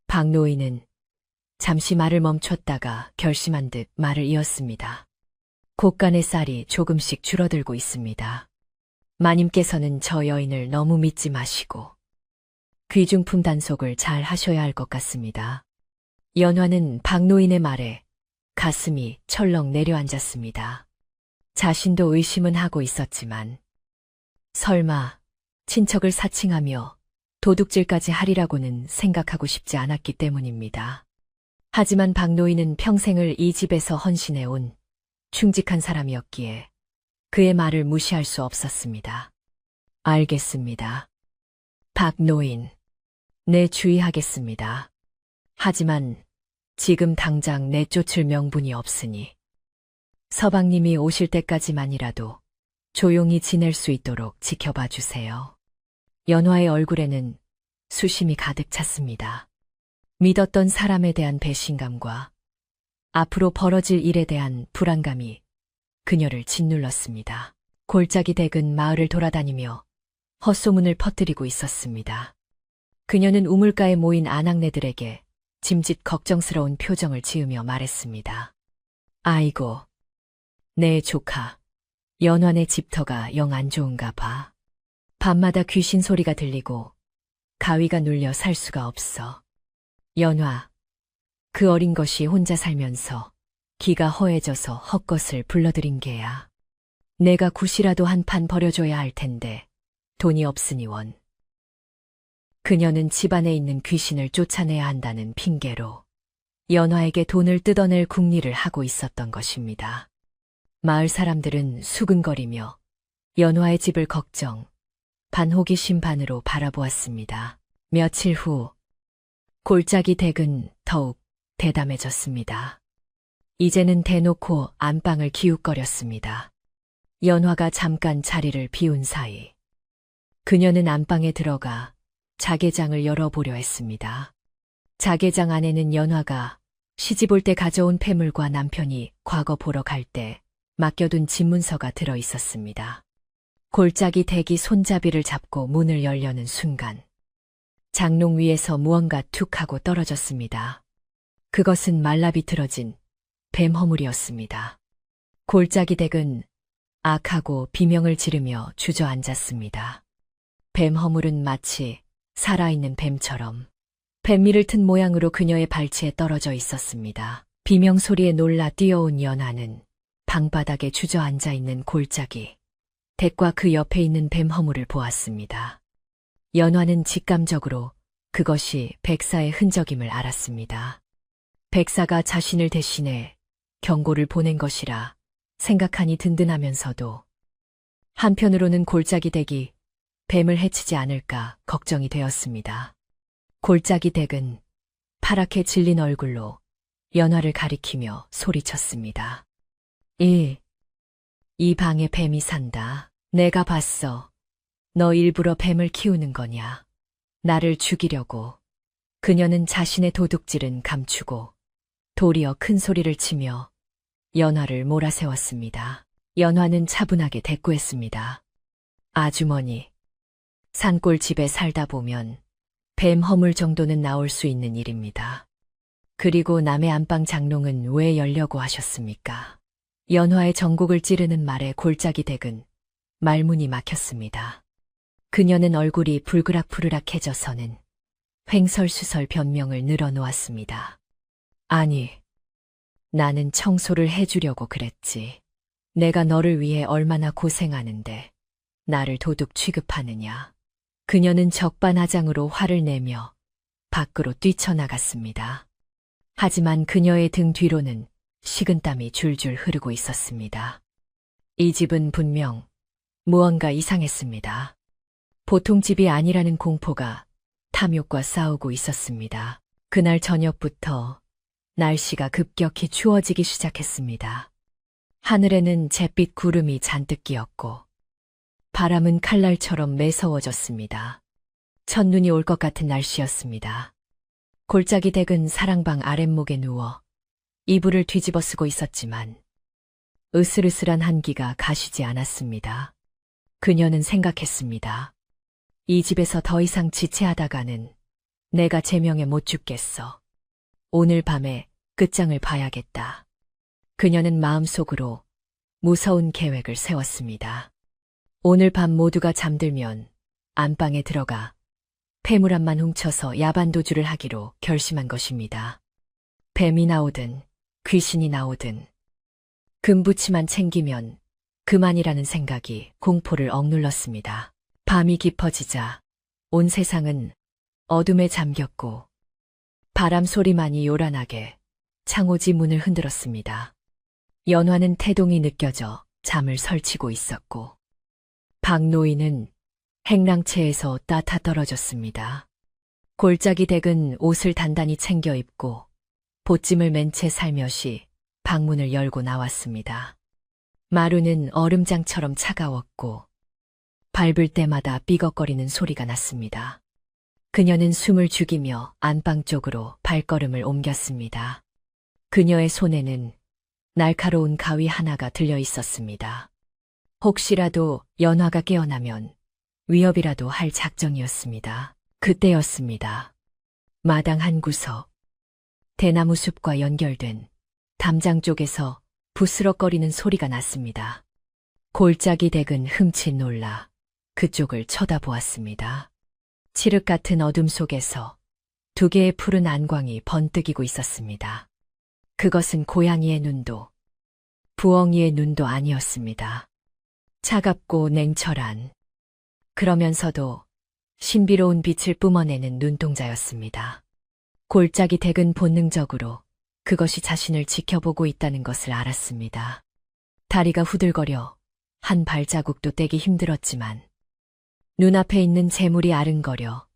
박노인은 잠시 말을 멈췄다가 결심한 듯 말을 이었습니다. 곳간의 쌀이 조금씩 줄어들고 있습니다. 마님께서는 저 여인을 너무 믿지 마시고 귀중품 단속을 잘 하셔야 할 것 같습니다. 연화는 박노인의 말에 가슴이 철렁 내려앉았습니다. 자신도 의심은 하고 있었지만 설마 친척을 사칭하며 도둑질까지 하리라고는 생각하고 싶지 않았기 때문입니다. 하지만 박노인은 평생을 이 집에서 헌신해온 충직한 사람이었기에 그의 말을 무시할 수 없었습니다. 알겠습니다. 박노인, 네 주의하겠습니다. 하지만 지금 당장 내쫓을 명분이 없으니 서방님이 오실 때까지만이라도 조용히 지낼 수 있도록 지켜봐 주세요. 연화의 얼굴에는 수심이 가득 찼습니다. 믿었던 사람에 대한 배신감과 앞으로 벌어질 일에 대한 불안감이 그녀를 짓눌렀습니다. 골짜기 댁은 마을을 돌아다니며 헛소문을 퍼뜨리고 있었습니다. 그녀는 우물가에 모인 아낙네들에게 짐짓 걱정스러운 표정을 지으며 말했습니다. 아이고, 내 조카, 연환의 집터가 영 안 좋은가 봐. 밤마다 귀신 소리가 들리고 가위가 눌려 살 수가 없어. 연화, 그 어린 것이 혼자 살면서 기가 허해져서 헛것을 불러들인 게야. 내가 굿이라도 한 판 버려줘야 할 텐데 돈이 없으니 원. 그녀는 집안에 있는 귀신을 쫓아내야 한다는 핑계로 연화에게 돈을 뜯어낼 궁리를 하고 있었던 것입니다. 마을 사람들은 수근거리며 연화의 집을 걱정, 반 호기심 반으로 바라보았습니다. 며칠 후 골짜기 댁은 더욱 대담해졌습니다. 이제는 대놓고 안방을 기웃거렸습니다. 연화가 잠깐 자리를 비운 사이 그녀는 안방에 들어가 자개장을 열어보려 했습니다. 자개장 안에는 연화가 시집 올 때 가져온 폐물과 남편이 과거 보러 갈 때 맡겨둔 집문서가 들어 있었습니다. 골짜기 댁이 손잡이를 잡고 문을 열려는 순간 장롱 위에서 무언가 툭 하고 떨어졌습니다. 그것은 말라비틀어진 뱀 허물이었습니다. 골짜기 댁은 악하고 비명을 지르며 주저앉았습니다. 뱀 허물은 마치 살아있는 뱀처럼 뱀미를 튼 모양으로 그녀의 발치에 떨어져 있었습니다. 비명 소리에 놀라 뛰어온 연하는 방바닥에 주저앉아 있는 골짜기 댁과 그 옆에 있는 뱀 허물을 보았습니다. 연화는 직감적으로 그것이 백사의 흔적임을 알았습니다. 백사가 자신을 대신해 경고를 보낸 것이라 생각하니 든든하면서도 한편으로는 골짜기 댁이 뱀을 해치지 않을까 걱정이 되었습니다. 골짜기 댁은 파랗게 질린 얼굴로 연화를 가리키며 소리쳤습니다. 이 방에 뱀이 산다. 내가 봤어. 너 일부러 뱀을 키우는 거냐. 나를 죽이려고. 그녀는 자신의 도둑질은 감추고 도리어 큰 소리를 치며 연화를 몰아세웠습니다. 연화는 차분하게 대꾸했습니다. 아주머니, 산골 집에 살다 보면 뱀 허물 정도는 나올 수 있는 일입니다. 그리고 남의 안방 장롱은 왜 열려고 하셨습니까? 연화의 전곡을 찌르는 말에 골짜기 댁은 말문이 막혔습니다. 그녀는 얼굴이 불그락푸르락해져서는 횡설수설 변명을 늘어놓았습니다. 아니, 나는 청소를 해주려고 그랬지. 내가 너를 위해 얼마나 고생하는데 나를 도둑 취급하느냐. 그녀는 적반하장으로 화를 내며 밖으로 뛰쳐나갔습니다. 하지만 그녀의 등 뒤로는 식은땀이 줄줄 흐르고 있었습니다. 이 집은 분명 무언가 이상했습니다. 보통 집이 아니라는 공포가 탐욕과 싸우고 있었습니다. 그날 저녁부터 날씨가 급격히 추워지기 시작했습니다. 하늘에는 잿빛 구름이 잔뜩 끼었고 바람은 칼날처럼 매서워졌습니다. 첫눈이 올 것 같은 날씨였습니다. 골짜기 댁은 사랑방 아랫목에 누워 이불을 뒤집어 쓰고 있었지만 으슬으슬한 한기가 가시지 않았습니다. 그녀는 생각했습니다. 이 집에서 더 이상 지체하다가는 내가 제명에 못 죽겠어. 오늘 밤에 끝장을 봐야겠다. 그녀는 마음속으로 무서운 계획을 세웠습니다. 오늘 밤 모두가 잠들면 안방에 들어가 폐물함만 훔쳐서 야반도주를 하기로 결심한 것입니다. 뱀이 나오든 귀신이 나오든 금부치만 챙기면 그만이라는 생각이 공포를 억눌렀습니다. 밤이 깊어지자 온 세상은 어둠에 잠겼고 바람 소리만이 요란하게 창호지 문을 흔들었습니다. 연화는 태동이 느껴져 잠을 설치고 있었고 박노인은 행랑채에서 따타 떨어졌습니다. 골짜기 댁은 옷을 단단히 챙겨 입고 보찜을 맨 채 살며시 방문을 열고 나왔습니다. 마루는 얼음장처럼 차가웠고 밟을 때마다 삐걱거리는 소리가 났습니다. 그녀는 숨을 죽이며 안방 쪽으로 발걸음을 옮겼습니다. 그녀의 손에는 날카로운 가위 하나가 들려 있었습니다. 혹시라도 연화가 깨어나면 위협이라도 할 작정이었습니다. 그때였습니다. 마당 한 구석, 대나무 숲과 연결된 담장 쪽에서 부스럭거리는 소리가 났습니다. 골짜기 댁은 흠칫 놀라 그쪽을 쳐다보았습니다. 칠흑 같은 어둠 속에서 두 개의 푸른 안광이 번뜩이고 있었습니다. 그것은 고양이의 눈도 부엉이의 눈도 아니었습니다. 차갑고 냉철한, 그러면서도 신비로운 빛을 뿜어내는 눈동자였습니다. 골짜기 댁은 본능적으로 그것이 자신을 지켜보고 있다는 것을 알았습니다. 다리가 후들거려 한 발자국도 떼기 힘들었지만 눈앞에 있는 재물이 아른거려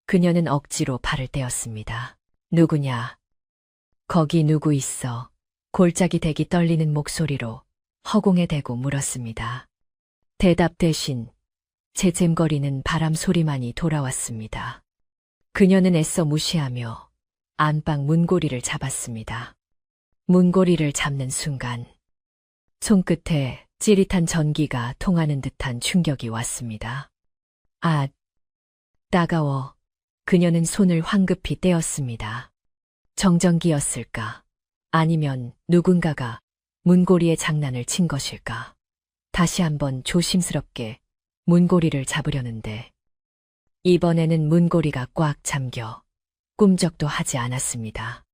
그녀는 억지로 발을 떼었습니다. 누구냐? 거기 누구 있어? 골짜기 댁이 떨리는 목소리로 허공에 대고 물었습니다. 대답 대신 재잼거리는 바람 소리만이 돌아왔습니다. 그녀는 애써 무시하며 안방 문고리를 잡았습니다. 문고리를 잡는 순간 손끝에 찌릿한 전기가 통하는 듯한 충격이 왔습니다. 아, 따가워. 그녀는 손을 황급히 떼었습니다. 정전기였을까? 아니면 누군가가 문고리에 장난을 친 것일까? 다시 한번 조심스럽게 문고리를 잡으려는데 이번에는 문고리가 꽉 잠겨 꿈쩍도 하지 않았습니다.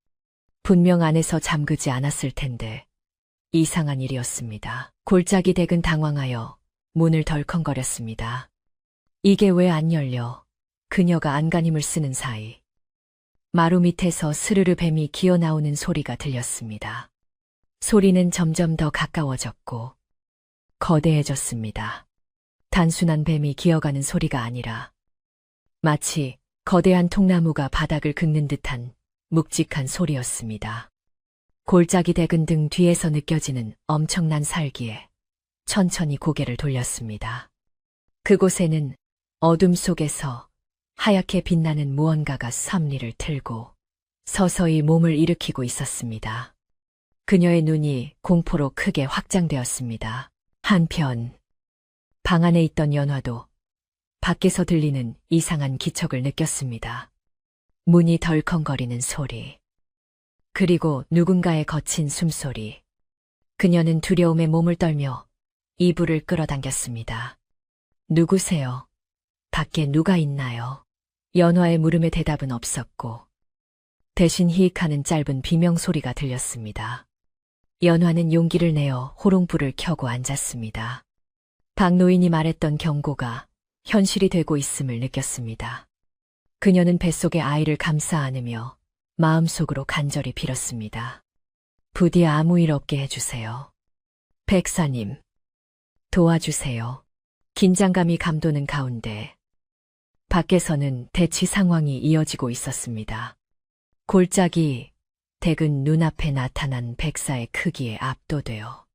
분명 안에서 잠그지 않았을 텐데 이상한 일이었습니다. 골짜기 댁은 당황하여 문을 덜컹거렸습니다. 이게 왜 안 열려? 그녀가 안간힘을 쓰는 사이 마루 밑에서 스르르 뱀이 기어나오는 소리가 들렸습니다. 소리는 점점 더 가까워졌고 거대해졌습니다. 단순한 뱀이 기어가는 소리가 아니라 마치 거대한 통나무가 바닥을 긁는 듯한 묵직한 소리였습니다. 골짜기 댁은 등 뒤에서 느껴지는 엄청난 살기에 천천히 고개를 돌렸습니다. 그곳에는 어둠 속에서 하얗게 빛나는 무언가가 섭리를 틀고 서서히 몸을 일으키고 있었습니다. 그녀의 눈이 공포로 크게 확장되었습니다. 한편 방 안에 있던 연화도 밖에서 들리는 이상한 기척을 느꼈습니다. 문이 덜컹거리는 소리, 그리고 누군가의 거친 숨소리. 그녀는 두려움에 몸을 떨며 이불을 끌어당겼습니다. 누구세요? 밖에 누가 있나요? 연화의 물음에 대답은 없었고 대신 히익하는 짧은 비명소리가 들렸습니다. 연화는 용기를 내어 호롱불을 켜고 앉았습니다. 박노인이 말했던 경고가 현실이 되고 있음을 느꼈습니다. 그녀는 뱃속에 아이를 감싸 안으며 마음속으로 간절히 빌었습니다. 부디 아무 일 없게 해주세요. 백사님, 도와주세요. 긴장감이 감도는 가운데 밖에서는 대치 상황이 이어지고 있었습니다. 골짜기 댁은 눈앞에 나타난 백사의 크기에 압도되어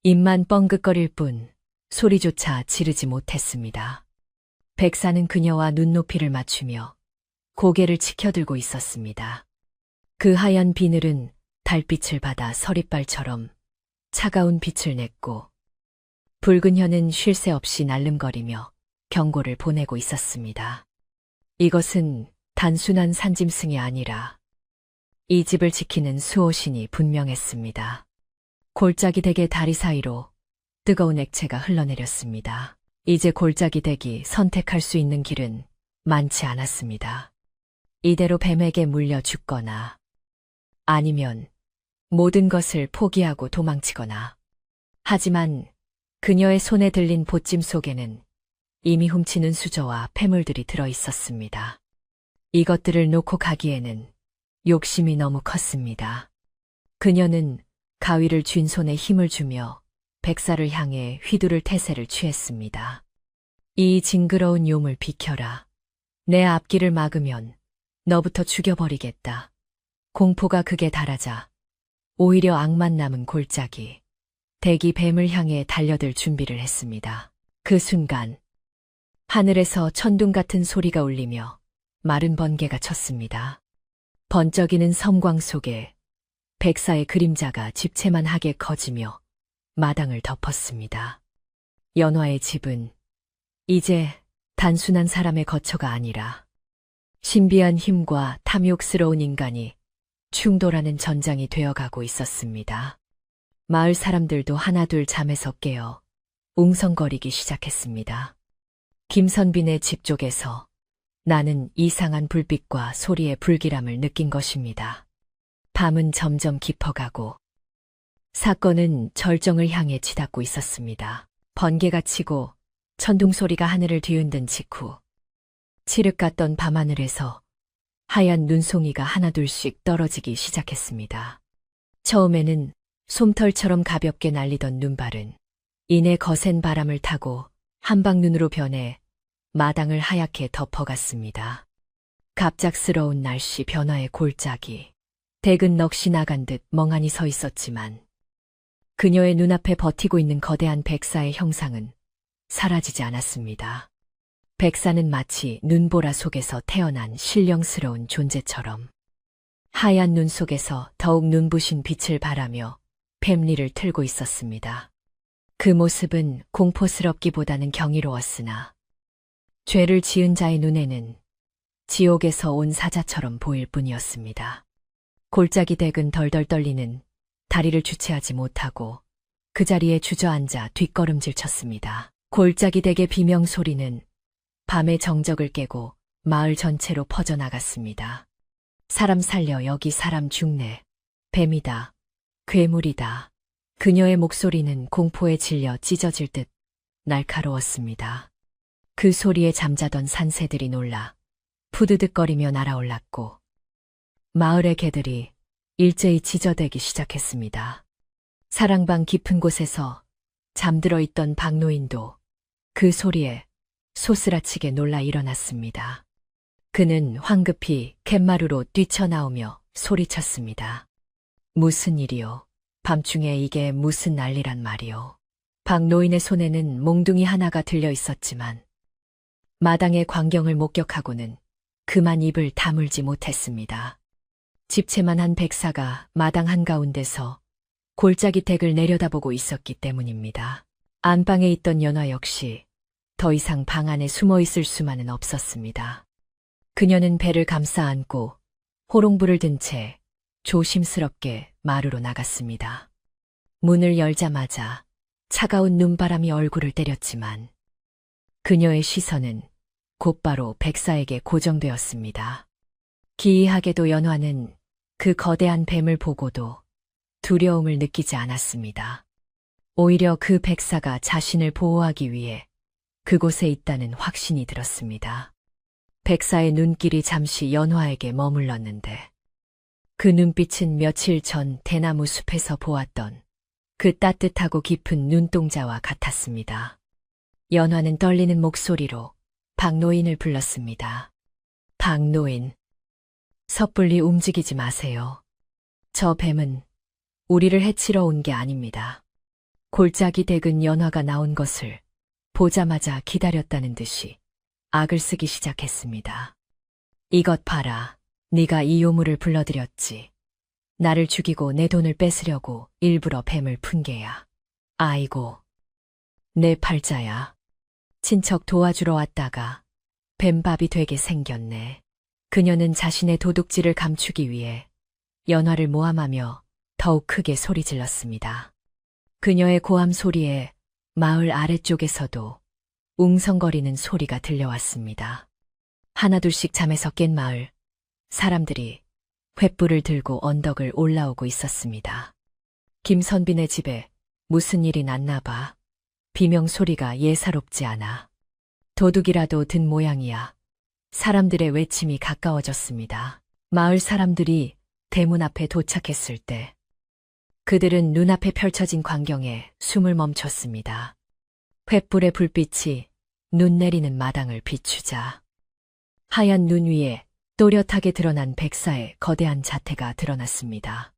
입만 뻥긋거릴 뿐 소리조차 지르지 못했습니다. 백사는 그녀와 눈높이를 맞추며 고개를 치켜들고 있었습니다. 그 하얀 비늘은 달빛을 받아 서리발처럼 차가운 빛을 냈고 붉은 혀는 쉴 새 없이 날름거리며 경고를 보내고 있었습니다. 이것은 단순한 산짐승이 아니라 이 집을 지키는 수호신이 분명했습니다. 골짜기 댁의 다리 사이로 뜨거운 액체가 흘러내렸습니다. 이제 골짜기 댁이 선택할 수 있는 길은 많지 않았습니다. 이대로 뱀에게 물려 죽거나 아니면 모든 것을 포기하고 도망치거나. 하지만 그녀의 손에 들린 보찜 속에는 이미 훔치는 수저와 폐물들이 들어 있었습니다. 이것들을 놓고 가기에는 욕심이 너무 컸습니다. 그녀는 가위를 쥔 손에 힘을 주며 백사를 향해 휘두를 태세를 취했습니다. 이 징그러운 놈을 비켜라. 내 앞길을 막으면 너부터 죽여버리겠다. 공포가 극에 달하자 오히려 악만 남은 골짜기 대기 뱀을 향해 달려들 준비를 했습니다. 그 순간 하늘에서 천둥 같은 소리가 울리며 마른 번개가 쳤습니다. 번쩍이는 섬광 속에 백사의 그림자가 집채만하게 커지며 마당을 덮었습니다. 연화의 집은 이제 단순한 사람의 거처가 아니라 신비한 힘과 탐욕스러운 인간이 충돌하는 전장이 되어가고 있었습니다. 마을 사람들도 하나둘 잠에서 깨어 웅성거리기 시작했습니다. 김선빈의 집 쪽에서 나는 이상한 불빛과 소리의 불길함을 느낀 것입니다. 밤은 점점 깊어가고 사건은 절정을 향해 치닫고 있었습니다. 번개가 치고 천둥 소리가 하늘을 뒤흔든 직후 칠흑 같던 밤하늘에서 하얀 눈송이가 하나둘씩 떨어지기 시작했습니다. 처음에는 솜털처럼 가볍게 날리던 눈발은 이내 거센 바람을 타고 한방눈으로 변해 마당을 하얗게 덮어갔습니다. 갑작스러운 날씨 변화의 골짜기. 댁은 넋이 나간 듯 멍하니 서 있었지만 그녀의 눈앞에 버티고 있는 거대한 백사의 형상은 사라지지 않았습니다. 백사는 마치 눈보라 속에서 태어난 신령스러운 존재처럼 하얀 눈 속에서 더욱 눈부신 빛을 발하며 뱀리를 틀고 있었습니다. 그 모습은 공포스럽기보다는 경이로웠으나 죄를 지은 자의 눈에는 지옥에서 온 사자처럼 보일 뿐이었습니다. 골짜기 댁은 덜덜 떨리는 다리를 주체하지 못하고 그 자리에 주저앉아 뒷걸음질 쳤습니다. 골짜기 댁의 비명소리는 밤의 정적을 깨고 마을 전체로 퍼져나갔습니다. 사람 살려, 여기 사람 죽네. 뱀이다. 괴물이다. 그녀의 목소리는 공포에 질려 찢어질 듯 날카로웠습니다. 그 소리에 잠자던 산새들이 놀라 푸드득거리며 날아올랐고 마을의 개들이 일제히 짖어대기 시작했습니다. 사랑방 깊은 곳에서 잠들어 있던 박노인도 그 소리에 소스라치게 놀라 일어났습니다. 그는 황급히 갯마루로 뛰쳐나오며 소리쳤습니다. 무슨 일이요? 밤중에 이게 무슨 난리란 말이요? 박노인의 손에는 몽둥이 하나가 들려 있었지만 마당의 광경을 목격하고는 그만 입을 다물지 못했습니다. 집채만한 백사가 마당 한가운데서 골짜기 댁을 내려다보고 있었기 때문입니다. 안방에 있던 연화 역시 더 이상 방 안에 숨어 있을 수만은 없었습니다. 그녀는 배를 감싸 안고 호롱불을 든 채 조심스럽게 마루로 나갔습니다. 문을 열자마자 차가운 눈바람이 얼굴을 때렸지만 그녀의 시선은 곧바로 백사에게 고정되었습니다. 기이하게도 연화는 그 거대한 뱀을 보고도 두려움을 느끼지 않았습니다. 오히려 그 백사가 자신을 보호하기 위해 그곳에 있다는 확신이 들었습니다. 백사의 눈길이 잠시 연화에게 머물렀는데 그 눈빛은 며칠 전 대나무 숲에서 보았던 그 따뜻하고 깊은 눈동자와 같았습니다. 연화는 떨리는 목소리로 박노인을 불렀습니다. 박노인, 섣불리 움직이지 마세요. 저 뱀은 우리를 해치러 온 게 아닙니다. 골짜기 댁은 연화가 나온 것을 보자마자 기다렸다는 듯이 악을 쓰기 시작했습니다. 이것 봐라. 네가 이 요물을 불러들였지. 나를 죽이고 내 돈을 뺏으려고 일부러 뱀을 푼 게야. 아이고, 내 팔자야. 친척 도와주러 왔다가 뱀밥이 되게 생겼네. 그녀는 자신의 도둑질을 감추기 위해 연화를 모함하며 더욱 크게 소리 질렀습니다. 그녀의 고함 소리에 마을 아래쪽에서도 웅성거리는 소리가 들려왔습니다. 하나둘씩 잠에서 깬 마을. 사람들이 횃불을 들고 언덕을 올라오고 있었습니다. 김선빈의 집에 무슨 일이 났나 봐. 비명 소리가 예사롭지 않아. 도둑이라도 든 모양이야. 사람들의 외침이 가까워졌습니다. 마을 사람들이 대문 앞에 도착했을 때 그들은 눈앞에 펼쳐진 광경에 숨을 멈췄습니다. 횃불의 불빛이 눈 내리는 마당을 비추자 하얀 눈 위에 또렷하게 드러난 백사의 거대한 자태가 드러났습니다.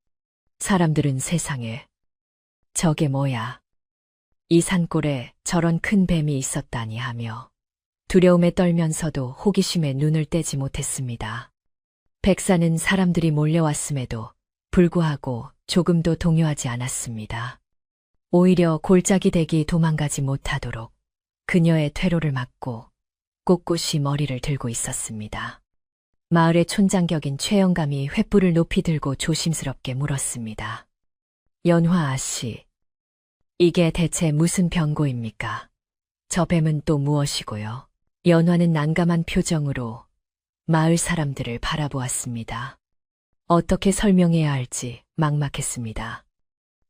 사람들은 세상에, 저게 뭐야? 이 산골에 저런 큰 뱀이 있었다니 하며 두려움에 떨면서도 호기심에 눈을 떼지 못했습니다. 백사는 사람들이 몰려왔음에도 불구하고 조금도 동요하지 않았습니다. 오히려 골짜기 댁이 도망가지 못하도록 그녀의 퇴로를 막고 꼿꼿이 머리를 들고 있었습니다. 마을의 촌장격인 최영감이 횃불을 높이 들고 조심스럽게 물었습니다. 연화 아씨, 이게 대체 무슨 병고입니까? 저 뱀은 또 무엇이고요? 연화는 난감한 표정으로 마을 사람들을 바라보았습니다. 어떻게 설명해야 할지 막막했습니다.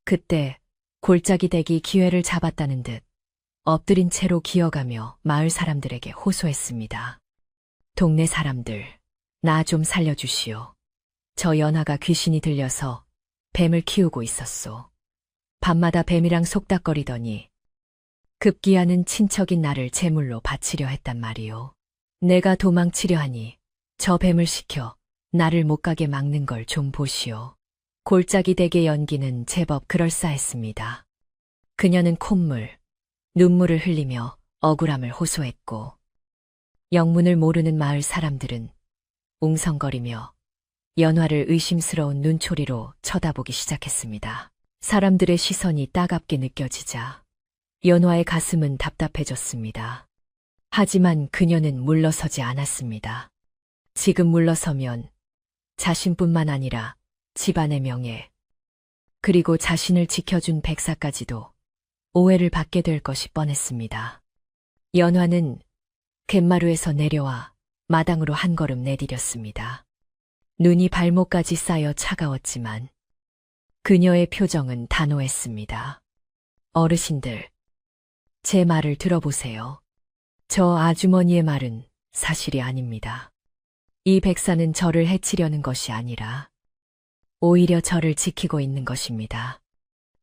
그때 골짜기 댁이 기회를 잡았다는 듯 엎드린 채로 기어가며 마을 사람들에게 호소했습니다. 동네 사람들, 나 좀 살려주시오. 저 연하가 귀신이 들려서 뱀을 키우고 있었소. 밤마다 뱀이랑 속닥거리더니 급기야는 친척인 나를 제물로 바치려 했단 말이오. 내가 도망치려 하니 저 뱀을 시켜 나를 못 가게 막는 걸 좀 보시오. 골짜기 댁의 연기는 제법 그럴싸했습니다. 그녀는 콧물, 눈물을 흘리며 억울함을 호소했고 영문을 모르는 마을 사람들은 웅성거리며 연화를 의심스러운 눈초리로 쳐다보기 시작했습니다. 사람들의 시선이 따갑게 느껴지자 연화의 가슴은 답답해졌습니다. 하지만 그녀는 물러서지 않았습니다. 지금 물러서면 자신뿐만 아니라 집안의 명예, 그리고 자신을 지켜준 백사까지도 오해를 받게 될 것이 뻔했습니다. 연화는 갯마루에서 내려와 마당으로 한 걸음 내디뎠습니다. 눈이 발목까지 쌓여 차가웠지만 그녀의 표정은 단호했습니다. 어르신들, 제 말을 들어보세요. 저 아주머니의 말은 사실이 아닙니다. 이 백사는 저를 해치려는 것이 아니라 오히려 저를 지키고 있는 것입니다.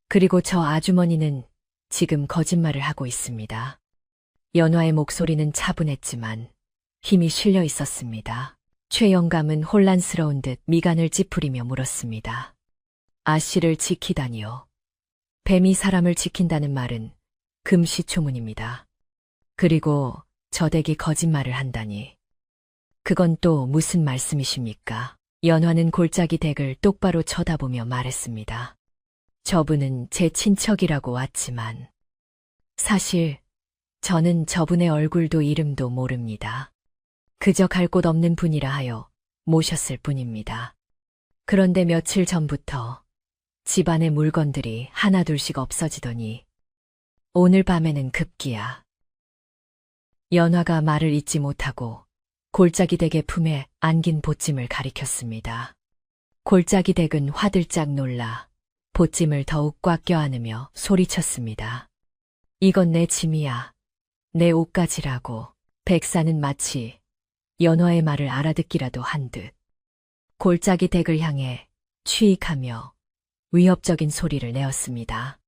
그리고 저 아주머니는 지금 거짓말을 하고 있습니다. 연화의 목소리는 차분했지만 힘이 실려 있었습니다. 최영감은 혼란스러운 듯 미간을 찌푸리며 물었습니다. 아씨를 지키다니요. 뱀이 사람을 지킨다는 말은 금시초문입니다. 그리고 저 댁이 거짓말을 한다니. 그건 또 무슨 말씀이십니까? 연화는 골짜기 댁을 똑바로 쳐다보며 말했습니다. 저분은 제 친척이라고 왔지만 사실 저는 저분의 얼굴도 이름도 모릅니다. 그저 갈 곳 없는 분이라 하여 모셨을 뿐입니다. 그런데 며칠 전부터 집안의 물건들이 하나둘씩 없어지더니 오늘 밤에는 급기야. 연화가 말을 잇지 못하고 골짜기 댁의 품에 안긴 보찜을 가리켰습니다. 골짜기 댁은 화들짝 놀라 보찜을 더욱 꽉 껴안으며 소리쳤습니다. 이건 내 짐이야. 내 옷가지라고. 백사는 마치 연화의 말을 알아듣기라도 한 듯 골짜기 댁을 향해 취익하며 위협적인 소리를 내었습니다.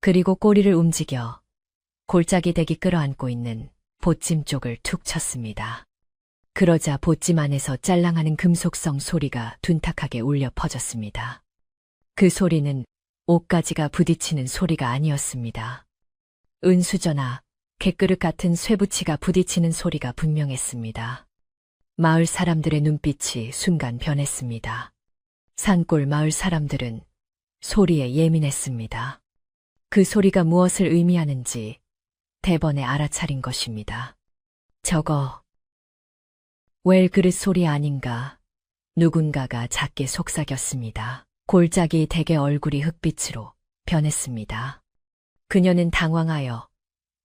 그리고 꼬리를 움직여 골짜기 댁이 끌어안고 있는 보찜 쪽을 툭 쳤습니다. 그러자 보찜 안에서 짤랑하는 금속성 소리가 둔탁하게 울려 퍼졌습니다. 그 소리는 옷가지가 부딪히는 소리가 아니었습니다. 은수저나 갯그릇 같은 쇠붙이가 부딪히는 소리가 분명했습니다. 마을 사람들의 눈빛이 순간 변했습니다. 산골 마을 사람들은 소리에 예민했습니다. 그 소리가 무엇을 의미하는지 대번에 알아차린 것입니다. 저거 웰 그릇 소리 아닌가. 누군가가 작게 속삭였습니다. 골짜기 댁의 얼굴이 흑빛으로 변했습니다. 그녀는 당황하여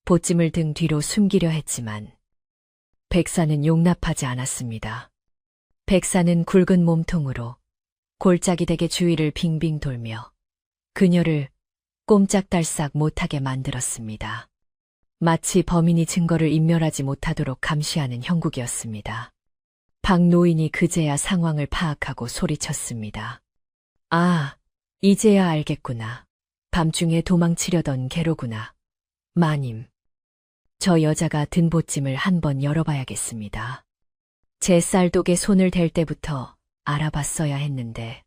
보찜을 등 뒤로 숨기려 했지만 백사는 용납하지 않았습니다. 백사는 굵은 몸통으로 골짜기 댁의 주위를 빙빙 돌며 그녀를 꼼짝달싹 못하게 만들었습니다. 마치 범인이 증거를 인멸하지 못하도록 감시하는 형국이었습니다. 박 노인이 그제야 상황을 파악하고 소리쳤습니다. 아, 이제야 알겠구나. 밤중에 도망치려던 개로구나. 마님. 저 여자가 든 보찜을 한번 열어봐야겠습니다. 제 쌀독에 손을 댈 때부터 알아봤어야 했는데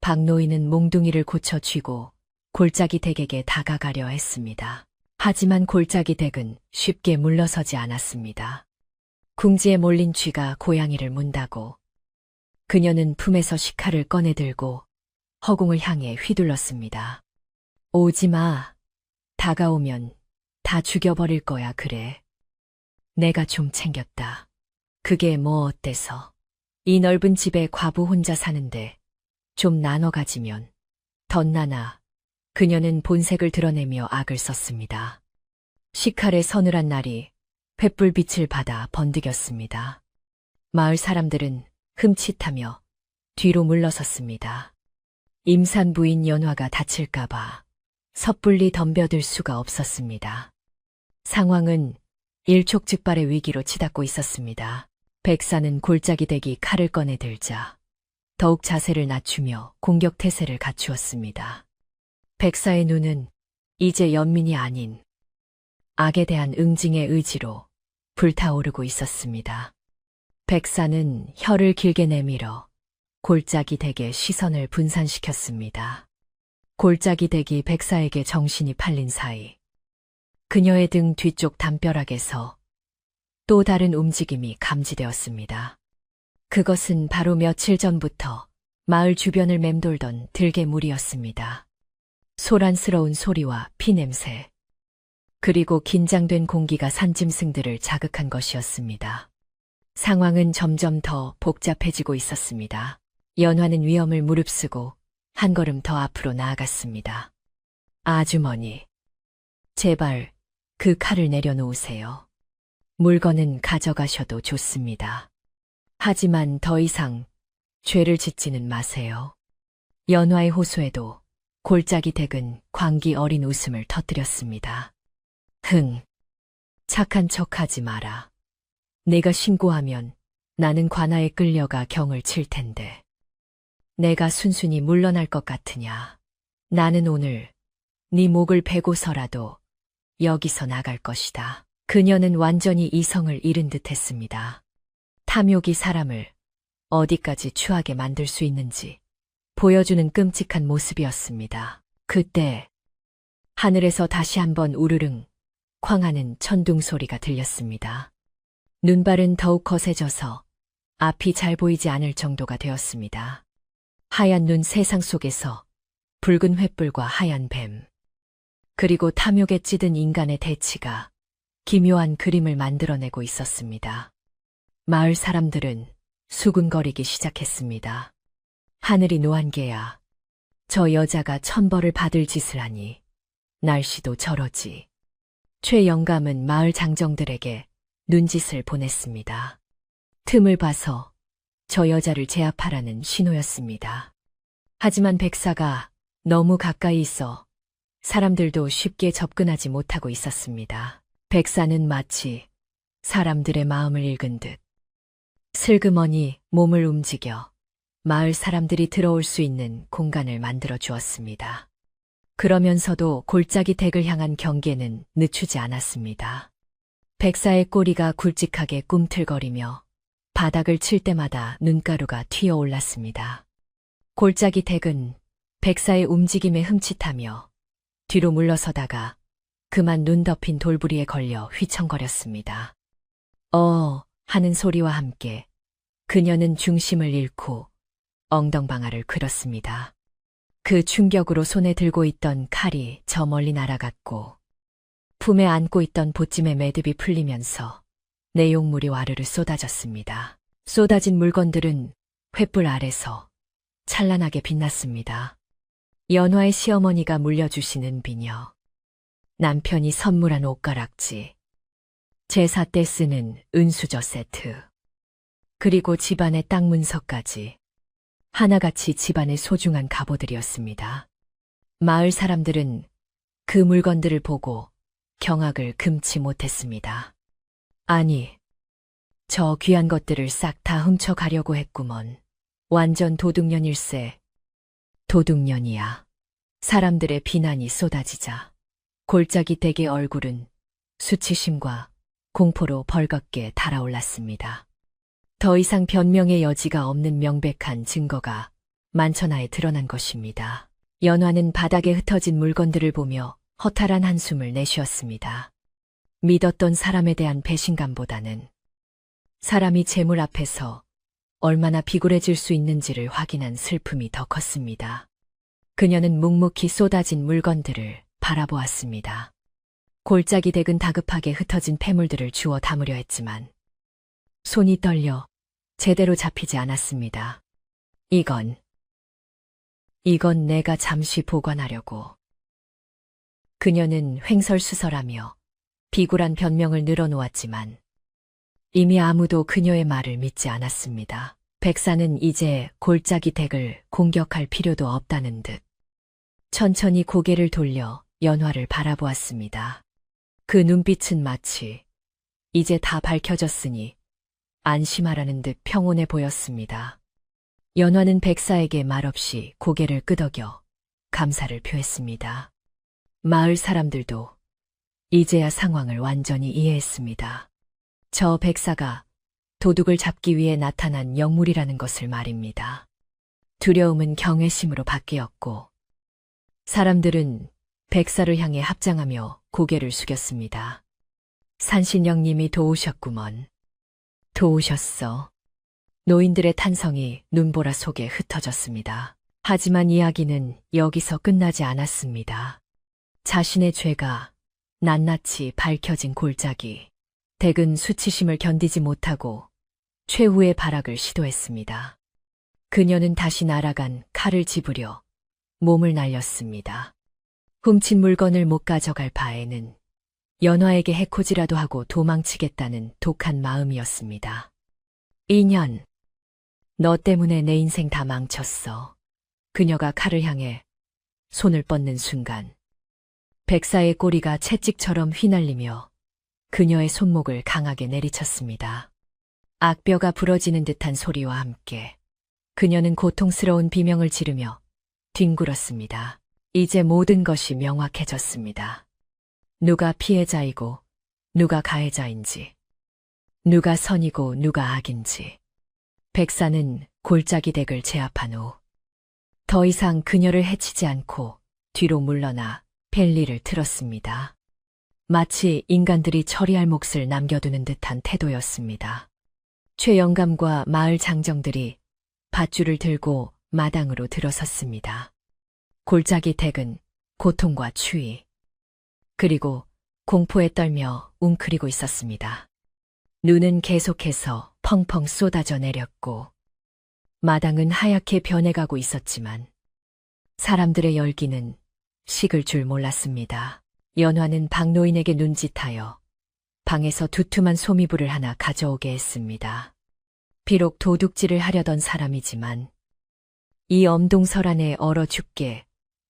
박 노인은 몽둥이를 고쳐 쥐고 골짜기 댁에게 다가가려 했습니다. 하지만 골짜기 댁은 쉽게 물러서지 않았습니다. 궁지에 몰린 쥐가 고양이를 문다고 그녀는 품에서 식칼을 꺼내들고 허공을 향해 휘둘렀습니다. 오지마. 다가오면 다 죽여버릴 거야, 그래. 내가 좀 챙겼다. 그게 뭐 어때서. 이 넓은 집에 과부 혼자 사는데 좀 나눠 가지면 덧나나. 그녀는 본색을 드러내며 악을 썼습니다. 식칼의 서늘한 날이 횃불빛을 받아 번득였습니다. 마을 사람들은 흠칫하며 뒤로 물러섰습니다. 임산 부인 연화가 다칠까봐 섣불리 덤벼들 수가 없었습니다. 상황은 일촉즉발의 위기로 치닫고 있었습니다. 백사는 골짜기 댁이 칼을 꺼내 들자 더욱 자세를 낮추며 공격 태세를 갖추었습니다. 백사의 눈은 이제 연민이 아닌 악에 대한 응징의 의지로 불타오르고 있었습니다. 백사는 혀를 길게 내밀어 골짜기 댁의 시선을 분산시켰습니다. 골짜기 댁이 백사에게 정신이 팔린 사이 그녀의 등 뒤쪽 담벼락에서 또 다른 움직임이 감지되었습니다. 그것은 바로 며칠 전부터 마을 주변을 맴돌던 들개물이었습니다. 소란스러운 소리와 피냄새, 그리고 긴장된 공기가 산짐승들을 자극한 것이었습니다. 상황은 점점 더 복잡해지고 있었습니다. 연화는 위험을 무릅쓰고 한 걸음 더 앞으로 나아갔습니다. 아주머니, 제발 그 칼을 내려놓으세요. 물건은 가져가셔도 좋습니다. 하지만 더 이상 죄를 짓지는 마세요. 연화의 호소에도 골짜기 댁은 광기 어린 웃음을 터뜨렸습니다. 흥, 착한 척하지 마라. 내가 신고하면 나는 관아에 끌려가 경을 칠 텐데. 내가 순순히 물러날 것 같으냐. 나는 오늘 네 목을 베고서라도 여기서 나갈 것이다. 그녀는 완전히 이성을 잃은 듯 했습니다. 탐욕이 사람을 어디까지 추하게 만들 수 있는지 보여주는 끔찍한 모습이었습니다. 그때 하늘에서 다시 한번 우르릉 쾅하는 천둥 소리가 들렸습니다. 눈발은 더욱 거세져서 앞이 잘 보이지 않을 정도가 되었습니다. 하얀 눈 세상 속에서 붉은 횃불과 하얀 뱀, 그리고 탐욕에 찌든 인간의 대치가 기묘한 그림을 만들어내고 있었습니다. 마을 사람들은 수군거리기 시작했습니다. 하늘이 노안개야. 저 여자가 천벌을 받을 짓을 하니 날씨도 저러지. 최 영감은 마을 장정들에게 눈짓을 보냈습니다. 틈을 봐서 저 여자를 제압하라는 신호였습니다. 하지만 백사가 너무 가까이 있어 사람들도 쉽게 접근하지 못하고 있었습니다. 백사는 마치 사람들의 마음을 읽은 듯 슬그머니 몸을 움직여 마을 사람들이 들어올 수 있는 공간을 만들어 주었습니다. 그러면서도 골짜기 댁을 향한 경계는 늦추지 않았습니다. 백사의 꼬리가 굵직하게 꿈틀거리며 바닥을 칠 때마다 눈가루가 튀어 올랐습니다. 골짜기 댁은 백사의 움직임에 흠칫하며 뒤로 물러서다가 그만 눈 덮인 돌부리에 걸려 휘청거렸습니다. 하는 소리와 함께 그녀는 중심을 잃고 엉덩방아를 그렸습니다. 그 충격으로 손에 들고 있던 칼이 저 멀리 날아갔고 품에 안고 있던 보찜의 매듭이 풀리면서 내용물이 와르르 쏟아졌습니다. 쏟아진 물건들은 횃불 아래서 찬란하게 빛났습니다. 연화의 시어머니가 물려주신 은비녀, 남편이 선물한 옷가락지, 제사 때 쓰는 은수저 세트. 그리고 집안의 땅 문서까지. 하나같이 집안의 소중한 갑오들이었습니다. 마을 사람들은 그 물건들을 보고 경악을 금치 못했습니다. 아니, 저 귀한 것들을 싹 다 훔쳐가려고 했구먼. 완전 도둑년일세. 도둑년이야. 사람들의 비난이 쏟아지자 골짜기 댁의 얼굴은 수치심과 공포로 벌겋게 달아올랐습니다. 더 이상 변명의 여지가 없는 명백한 증거가 만천하에 드러난 것입니다. 연화는 바닥에 흩어진 물건들을 보며 허탈한 한숨을 내쉬었습니다. 믿었던 사람에 대한 배신감보다는 사람이 재물 앞에서 얼마나 비굴해질 수 있는지를 확인한 슬픔이 더 컸습니다. 그녀는 묵묵히 쏟아진 물건들을 바라보았습니다. 골짜기 댁은 다급하게 흩어진 폐물들을 주워 담으려 했지만 손이 떨려 제대로 잡히지 않았습니다. 이건 내가 잠시 보관하려고. 그녀는 횡설수설하며 비굴한 변명을 늘어놓았지만 이미 아무도 그녀의 말을 믿지 않았습니다. 백사는 이제 골짜기 댁을 공격할 필요도 없다는 듯 천천히 고개를 돌려 연화를 바라보았습니다. 그 눈빛은 마치 이제 다 밝혀졌으니 안심하라는 듯 평온해 보였습니다. 연화는 백사에게 말없이 고개를 끄덕여 감사를 표했습니다. 마을 사람들도 이제야 상황을 완전히 이해했습니다. 저 백사가 도둑을 잡기 위해 나타난 영물이라는 것을 말입니다. 두려움은 경외심으로 바뀌었고 사람들은 백사를 향해 합장하며 고개를 숙였습니다. 산신령님이 도우셨구먼. 도우셨어. 노인들의 탄성이 눈보라 속에 흩어졌습니다. 하지만 이야기는 여기서 끝나지 않았습니다. 자신의 죄가 낱낱이 밝혀진 골짜기 댁은 수치심을 견디지 못하고 최후의 발악을 시도했습니다. 그녀는 다시 날아간 칼을 집으려 몸을 날렸습니다. 훔친 물건을 못 가져갈 바에는 연화에게 해코지라도 하고 도망치겠다는 독한 마음이었습니다. 인연, 너 때문에 내 인생 다 망쳤어. 그녀가 칼을 향해 손을 뻗는 순간 백사의 꼬리가 채찍처럼 휘날리며 그녀의 손목을 강하게 내리쳤습니다. 악뼈가 부러지는 듯한 소리와 함께 그녀는 고통스러운 비명을 지르며 뒹굴었습니다. 이제 모든 것이 명확해졌습니다. 누가 피해자이고 누가 가해자인지, 누가 선이고 누가 악인지. 백사는 골짜기 댁을 제압한 후 더 이상 그녀를 해치지 않고 뒤로 물러나 벨리를 틀었습니다. 마치 인간들이 처리할 몫을 남겨두는 듯한 태도였습니다. 최 영감과 마을 장정들이 밧줄을 들고 마당으로 들어섰습니다. 골짜기 댁은 고통과 추위, 그리고 공포에 떨며 웅크리고 있었습니다. 눈은 계속해서 펑펑 쏟아져 내렸고 마당은 하얗게 변해가고 있었지만 사람들의 열기는 식을 줄 몰랐습니다. 연화는 박노인에게 눈짓하여 방에서 두툼한 소미불을 하나 가져오게 했습니다. 비록 도둑질을 하려던 사람이지만 이 엄동설 안에 얼어 죽게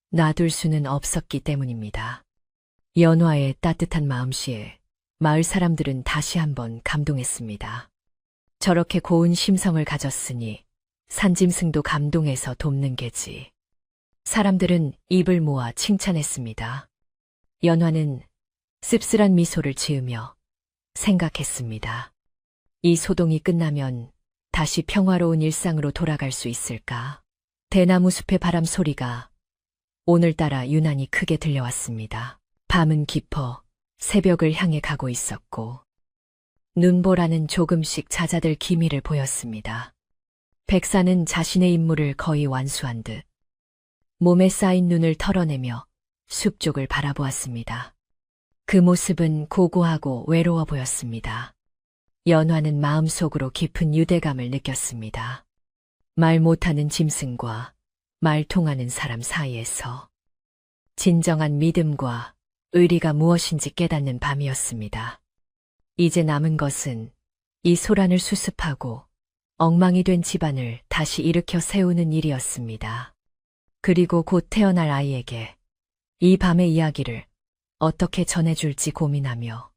놔둘 수는 없었기 때문입니다. 연화의 따뜻한 마음씨에 마을 사람들은 다시 한번 감동했습니다. 저렇게 고운 심성을 가졌으니 산짐승도 감동해서 돕는 게지. 사람들은 입을 모아 칭찬했습니다. 연화는 씁쓸한 미소를 지으며 생각했습니다. 이 소동이 끝나면 다시 평화로운 일상으로 돌아갈 수 있을까? 대나무 숲의 바람 소리가 오늘따라 유난히 크게 들려왔습니다. 밤은 깊어 새벽을 향해 가고 있었고 눈보라는 조금씩 잦아들 기미를 보였습니다. 백사는 자신의 임무를 거의 완수한 듯 몸에 쌓인 눈을 털어내며 숲 쪽을 바라보았습니다. 그 모습은 고고하고 외로워 보였습니다. 연화는 마음속으로 깊은 유대감을 느꼈습니다. 말 못하는 짐승과 말 통하는 사람 사이에서 진정한 믿음과 의리가 무엇인지 깨닫는 밤이었습니다. 이제 남은 것은 이 소란을 수습하고 엉망이 된 집안을 다시 일으켜 세우는 일이었습니다. 그리고 곧 태어날 아이에게 이 밤의 이야기를 어떻게 전해줄지 고민하며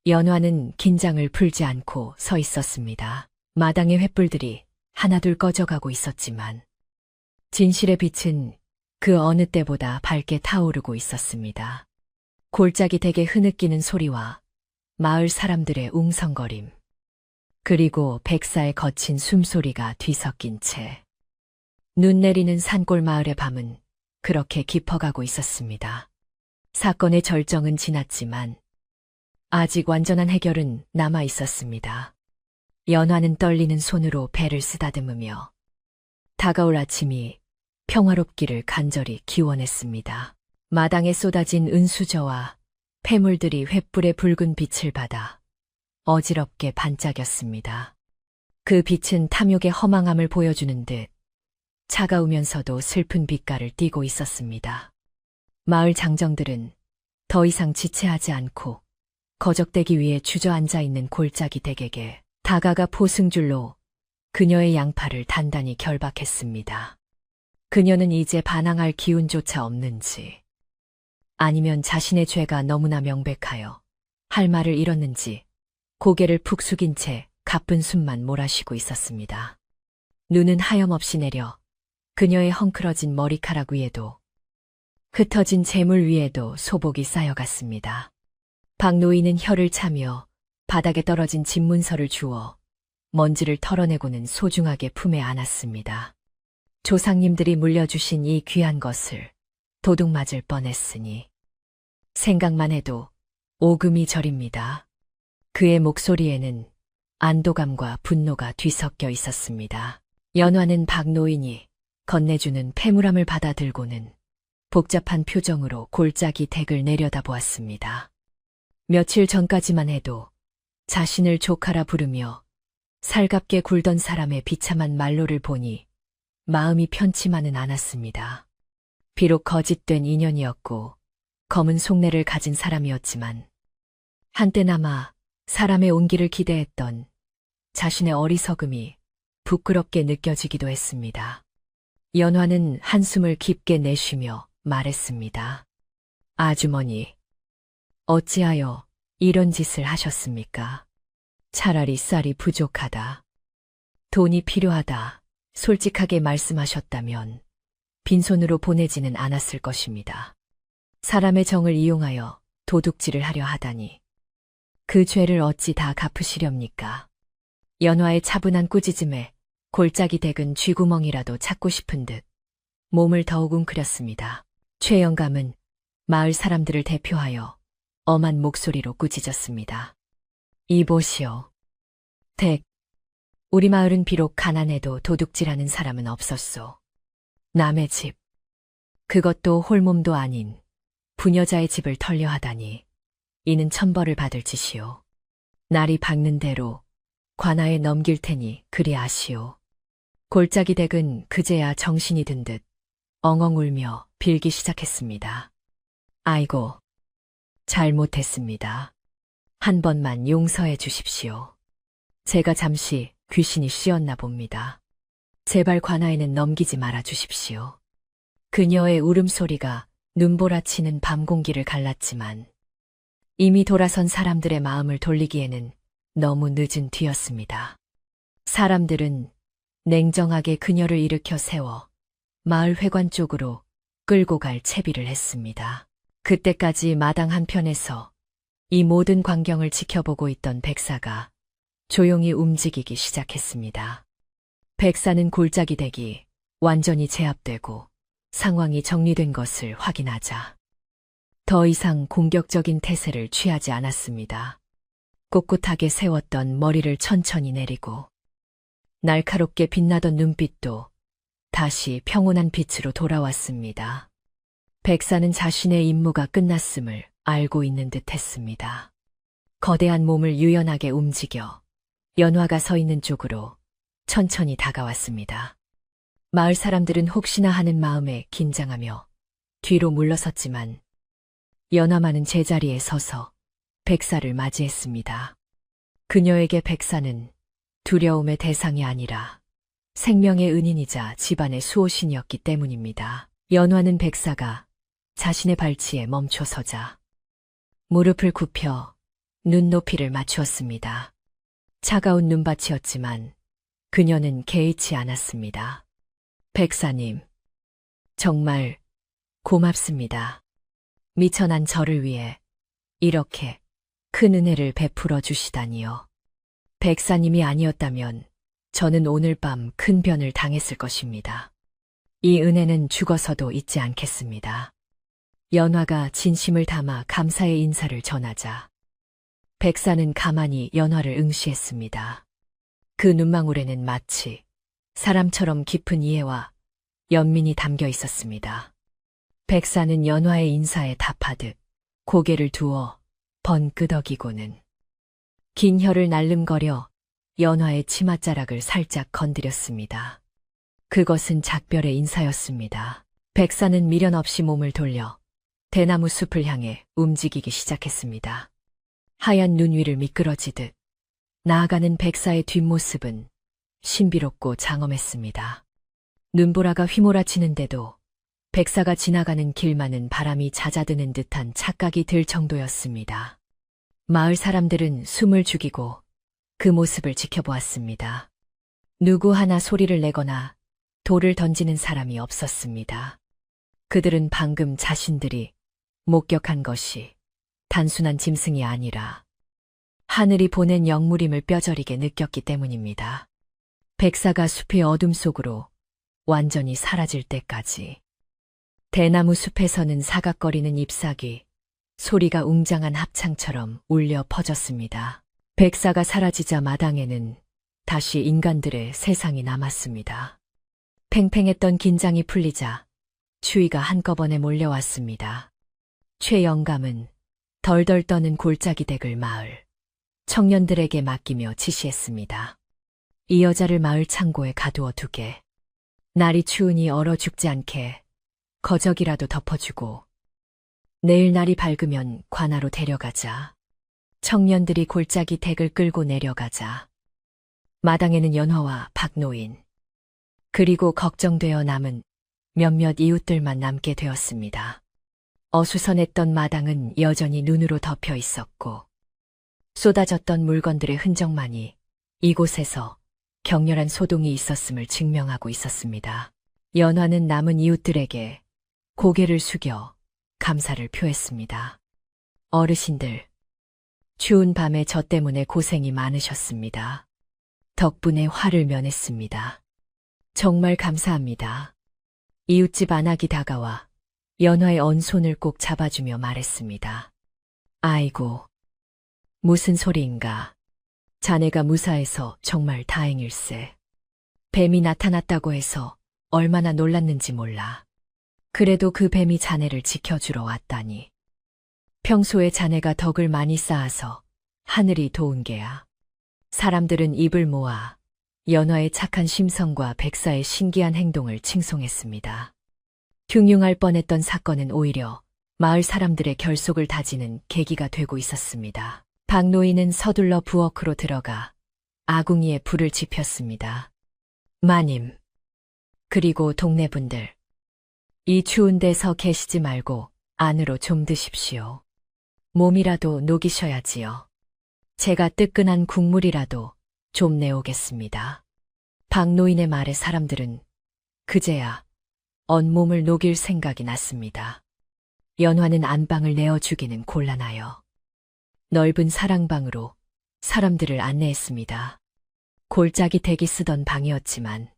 연화는 긴장을 풀지 않고 서 있었습니다. 마당의 횃불들이 하나둘 꺼져가고 있었지만 진실의 빛은 그 어느 때보다 밝게 타오르고 있었습니다. 골짜기 댁의 흐느끼는 소리와 마을 사람들의 웅성거림, 그리고 백사의 거친 숨소리가 뒤섞인 채 눈 내리는 산골 마을의 밤은 그렇게 깊어가고 있었습니다. 사건의 절정은 지났지만 아직 완전한 해결은 남아 있었습니다. 연화는 떨리는 손으로 배를 쓰다듬으며 다가올 아침이 평화롭기를 간절히 기원했습니다. 마당에 쏟아진 은수저와 폐물들이 횃불의 붉은 빛을 받아 어지럽게 반짝였습니다. 그 빛은 탐욕의 허망함을 보여주는 듯 차가우면서도 슬픈 빛깔을 띠고 있었습니다. 마을 장정들은 더 이상 지체하지 않고 거적대기 위에 주저앉아 있는 골짜기 댁에게 다가가 포승줄로 그녀의 양팔을 단단히 결박했습니다. 그녀는 이제 반항할 기운조차 없는지, 아니면 자신의 죄가 너무나 명백하여 할 말을 잃었는지 고개를 푹 숙인 채 가쁜 숨만 몰아쉬고 있었습니다. 눈은 하염없이 내려 그녀의 헝클어진 머리카락 위에도 흩어진 재물 위에도 소복이 쌓여갔습니다. 박노인은 혀를 차며 바닥에 떨어진 집문서를 주워 먼지를 털어내고는 소중하게 품에 안았습니다. 조상님들이 물려주신 이 귀한 것을 도둑 맞을 뻔했으니 생각만 해도 오금이 저립니다. 그의 목소리에는 안도감과 분노가 뒤섞여 있었습니다. 연화는 박노인이 건네주는 폐물함을 받아들고는 복잡한 표정으로 골짜기 댁을 내려다보았습니다. 며칠 전까지만 해도 자신을 조카라 부르며 살갑게 굴던 사람의 비참한 말로를 보니 마음이 편치만은 않았습니다. 비록 거짓된 인연이었고 검은 속내를 가진 사람이었지만 한때나마 사람의 온기를 기대했던 자신의 어리석음이 부끄럽게 느껴지기도 했습니다. 연화는 한숨을 깊게 내쉬며 말했습니다. 아주머니, 어찌하여 이런 짓을 하셨습니까? 차라리 쌀이 부족하다, 돈이 필요하다, 솔직하게 말씀하셨다면 빈손으로 보내지는 않았을 것입니다. 사람의 정을 이용하여 도둑질을 하려 하다니 그 죄를 어찌 다 갚으시렵니까? 연화의 차분한 꾸짖음에 골짜기 댁은 쥐구멍이라도 찾고 싶은 듯 몸을 더욱 웅크렸습니다. 최영감은 마을 사람들을 대표하여 엄한 목소리로 꾸짖었습니다. 이보시오. 댁, 우리 마을은 비록 가난해도 도둑질하는 사람은 없었소. 남의 집, 그것도 홀몸도 아닌 부녀자의 집을 털려 하다니 이는 천벌을 받을 짓이오. 날이 밝는 대로 관아에 넘길 테니 그리 아시오. 골짜기 댁은 그제야 정신이 든 듯 엉엉 울며 빌기 시작했습니다. 아이고, 잘못했습니다. 한 번만 용서해 주십시오. 제가 잠시 귀신이 씌었나 봅니다. 제발 관아에는 넘기지 말아 주십시오. 그녀의 울음소리가 눈보라치는 밤 공기를 갈랐지만 이미 돌아선 사람들의 마음을 돌리기에는 너무 늦은 뒤였습니다. 사람들은 냉정하게 그녀를 일으켜 세워 마을 회관 쪽으로 끌고 갈 채비를 했습니다. 그때까지 마당 한편에서 이 모든 광경을 지켜보고 있던 백사가 조용히 움직이기 시작했습니다. 백사는 골짜기 댁이 완전히 제압되고 상황이 정리된 것을 확인하자 더 이상 공격적인 태세를 취하지 않았습니다. 꼿꼿하게 세웠던 머리를 천천히 내리고 날카롭게 빛나던 눈빛도 다시 평온한 빛으로 돌아왔습니다. 백사는 자신의 임무가 끝났음을 알고 있는 듯 했습니다. 거대한 몸을 유연하게 움직여 연화가 서 있는 쪽으로 천천히 다가왔습니다. 마을 사람들은 혹시나 하는 마음에 긴장하며 뒤로 물러섰지만 연화만은 제자리에 서서 백사를 맞이했습니다. 그녀에게 백사는 두려움의 대상이 아니라 생명의 은인이자 집안의 수호신이었기 때문입니다. 연화는 백사가 자신의 발치에 멈춰서자 무릎을 굽혀 눈높이를 맞추었습니다. 차가운 눈밭이었지만 그녀는 개의치 않았습니다. 백사님, 정말 고맙습니다. 미천한 저를 위해 이렇게 큰 은혜를 베풀어 주시다니요. 백사님이 아니었다면 저는 오늘 밤 큰 변을 당했을 것입니다. 이 은혜는 죽어서도 잊지 않겠습니다. 연화가 진심을 담아 감사의 인사를 전하자 백사는 가만히 연화를 응시했습니다. 그 눈망울에는 마치 사람처럼 깊은 이해와 연민이 담겨 있었습니다. 백사는 연화의 인사에 답하듯 고개를 두어 번끄덕이고는 긴 혀를 날름거려 연화의 치맛자락을 살짝 건드렸습니다. 그것은 작별의 인사였습니다. 백사는 미련 없이 몸을 돌려 대나무 숲을 향해 움직이기 시작했습니다. 하얀 눈 위를 미끄러지듯 나아가는 백사의 뒷모습은 신비롭고 장엄했습니다. 눈보라가 휘몰아치는데도 백사가 지나가는 길만은 바람이 잦아드는 듯한 착각이 들 정도였습니다. 마을 사람들은 숨을 죽이고 그 모습을 지켜보았습니다. 누구 하나 소리를 내거나 돌을 던지는 사람이 없었습니다. 그들은 방금 자신들이 목격한 것이 단순한 짐승이 아니라 하늘이 보낸 영물임을 뼈저리게 느꼈기 때문입니다. 백사가 숲의 어둠 속으로 완전히 사라질 때까지 대나무 숲에서는 사각거리는 잎사귀, 소리가 웅장한 합창처럼 울려 퍼졌습니다. 백사가 사라지자 마당에는 다시 인간들의 세상이 남았습니다. 팽팽했던 긴장이 풀리자 추위가 한꺼번에 몰려왔습니다. 최영감은 덜덜 떠는 골짜기 댁을 마을 청년들에게 맡기며 지시했습니다. 이 여자를 마을 창고에 가두어 두게. 날이 추우니 얼어 죽지 않게 거적이라도 덮어주고 내일 날이 밝으면 관아로 데려가자. 청년들이 골짜기 댁을 끌고 내려가자 마당에는 연화와 박노인 그리고 걱정되어 남은 몇몇 이웃들만 남게 되었습니다. 어수선했던 마당은 여전히 눈으로 덮여 있었고 쏟아졌던 물건들의 흔적만이 이곳에서 격렬한 소동이 있었음을 증명하고 있었습니다. 연화는 남은 이웃들에게 고개를 숙여 감사를 표했습니다. 어르신들, 추운 밤에 저 때문에 고생이 많으셨습니다. 덕분에 화를 면했습니다. 정말 감사합니다. 이웃집 안악이 다가와 연화의 언 손을 꼭 잡아주며 말했습니다. 아이고, 무슨 소리인가. 자네가 무사해서 정말 다행일세. 뱀이 나타났다고 해서 얼마나 놀랐는지 몰라. 그래도 그 뱀이 자네를 지켜주러 왔다니. 평소에 자네가 덕을 많이 쌓아서 하늘이 도운 게야. 사람들은 입을 모아 연화의 착한 심성과 백사의 신기한 행동을 칭송했습니다. 흉흉할 뻔했던 사건은 오히려 마을 사람들의 결속을 다지는 계기가 되고 있었습니다. 박노인은 서둘러 부엌으로 들어가 아궁이에 불을 지폈습니다. 마님, 그리고 동네 분들, 이 추운 데서 계시지 말고 안으로 좀 드십시오. 몸이라도 녹이셔야지요. 제가 뜨끈한 국물이라도 좀 내오겠습니다. 박노인의 말에 사람들은 그제야 온몸을 녹일 생각이 났습니다. 연화는 안방을 내어주기는 곤란하여 넓은 사랑방으로 사람들을 안내했습니다. 골짜기 댁이 쓰던 방이었지만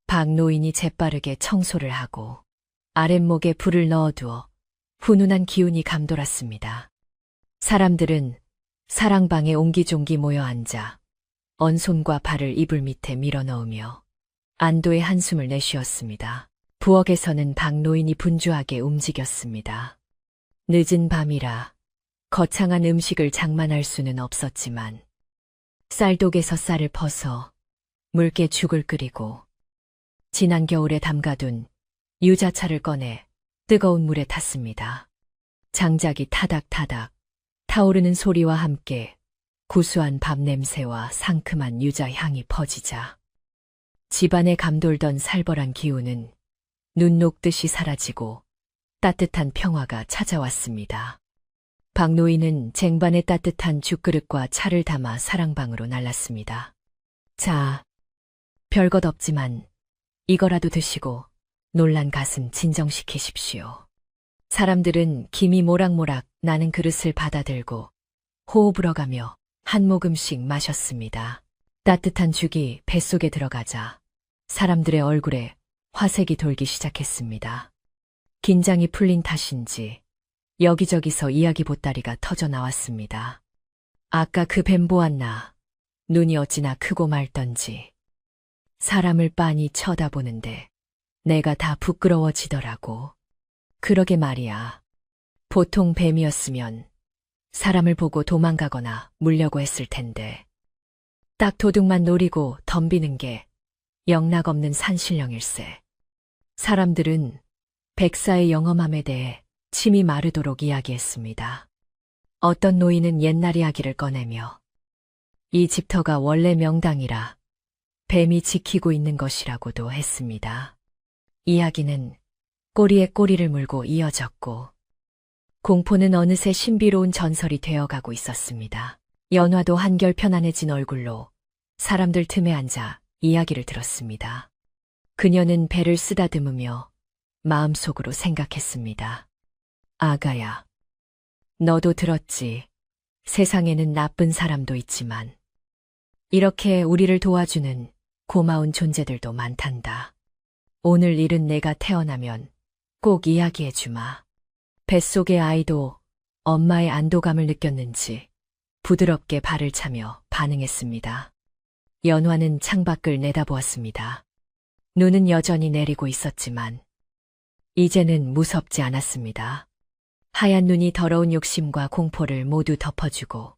박노인이 재빠르게 청소를 하고 아랫목에 불을 넣어두어 훈훈한 기운이 감돌았습니다. 사람들은 사랑방에 옹기종기 모여 앉아 언손과 발을 이불 밑에 밀어넣으며 안도의 한숨을 내쉬었습니다. 부엌에서는 박노인이 분주하게 움직였습니다. 늦은 밤이라 거창한 음식을 장만할 수는 없었지만 쌀독에서 쌀을 퍼서 묽게 죽을 끓이고 지난 겨울에 담가둔 유자차를 꺼내 뜨거운 물에 탔습니다. 장작이 타닥타닥 타오르는 소리와 함께 구수한 밥 냄새와 상큼한 유자 향이 퍼지자 집안에 감돌던 살벌한 기운은 눈 녹듯이 사라지고 따뜻한 평화가 찾아왔습니다. 박노인은 쟁반에 따뜻한 죽그릇과 차를 담아 사랑방으로 날랐습니다. 자, 별것 없지만 이거라도 드시고 놀란 가슴 진정시키십시오. 사람들은 김이 모락모락 나는 그릇을 받아들고 호흡 불어가며 한 모금씩 마셨습니다. 따뜻한 죽이 뱃속에 들어가자 사람들의 얼굴에 화색이 돌기 시작했습니다. 긴장이 풀린 탓인지 여기저기서 이야기 보따리가 터져 나왔습니다. 아까 그 뱀 보았나? 눈이 어찌나 크고 맑던지. 사람을 빤히 쳐다보는데 내가 다 부끄러워지더라고. 그러게 말이야. 보통 뱀이었으면 사람을 보고 도망가거나 물려고 했을 텐데. 딱 도둑만 노리고 덤비는 게 영락없는 산신령일세. 사람들은 백사의 영험함에 대해 침이 마르도록 이야기했습니다. 어떤 노인은 옛날 이야기를 꺼내며 이 집터가 원래 명당이라 뱀이 지키고 있는 것이라고도 했습니다. 이야기는 꼬리에 꼬리를 물고 이어졌고 공포는 어느새 신비로운 전설이 되어가고 있었습니다. 연화도 한결 편안해진 얼굴로 사람들 틈에 앉아 이야기를 들었습니다. 그녀는 배를 쓰다듬으며 마음속으로 생각했습니다. 아가야, 너도 들었지. 세상에는 나쁜 사람도 있지만 이렇게 우리를 도와주는 고마운 존재들도 많단다. 오늘 일은 내가 태어나면 꼭 이야기해주마. 뱃속의 아이도 엄마의 안도감을 느꼈는지 부드럽게 발을 차며 반응했습니다. 연화는 창밖을 내다보았습니다. 눈은 여전히 내리고 있었지만 이제는 무섭지 않았습니다. 하얀 눈이 더러운 욕심과 공포를 모두 덮어주고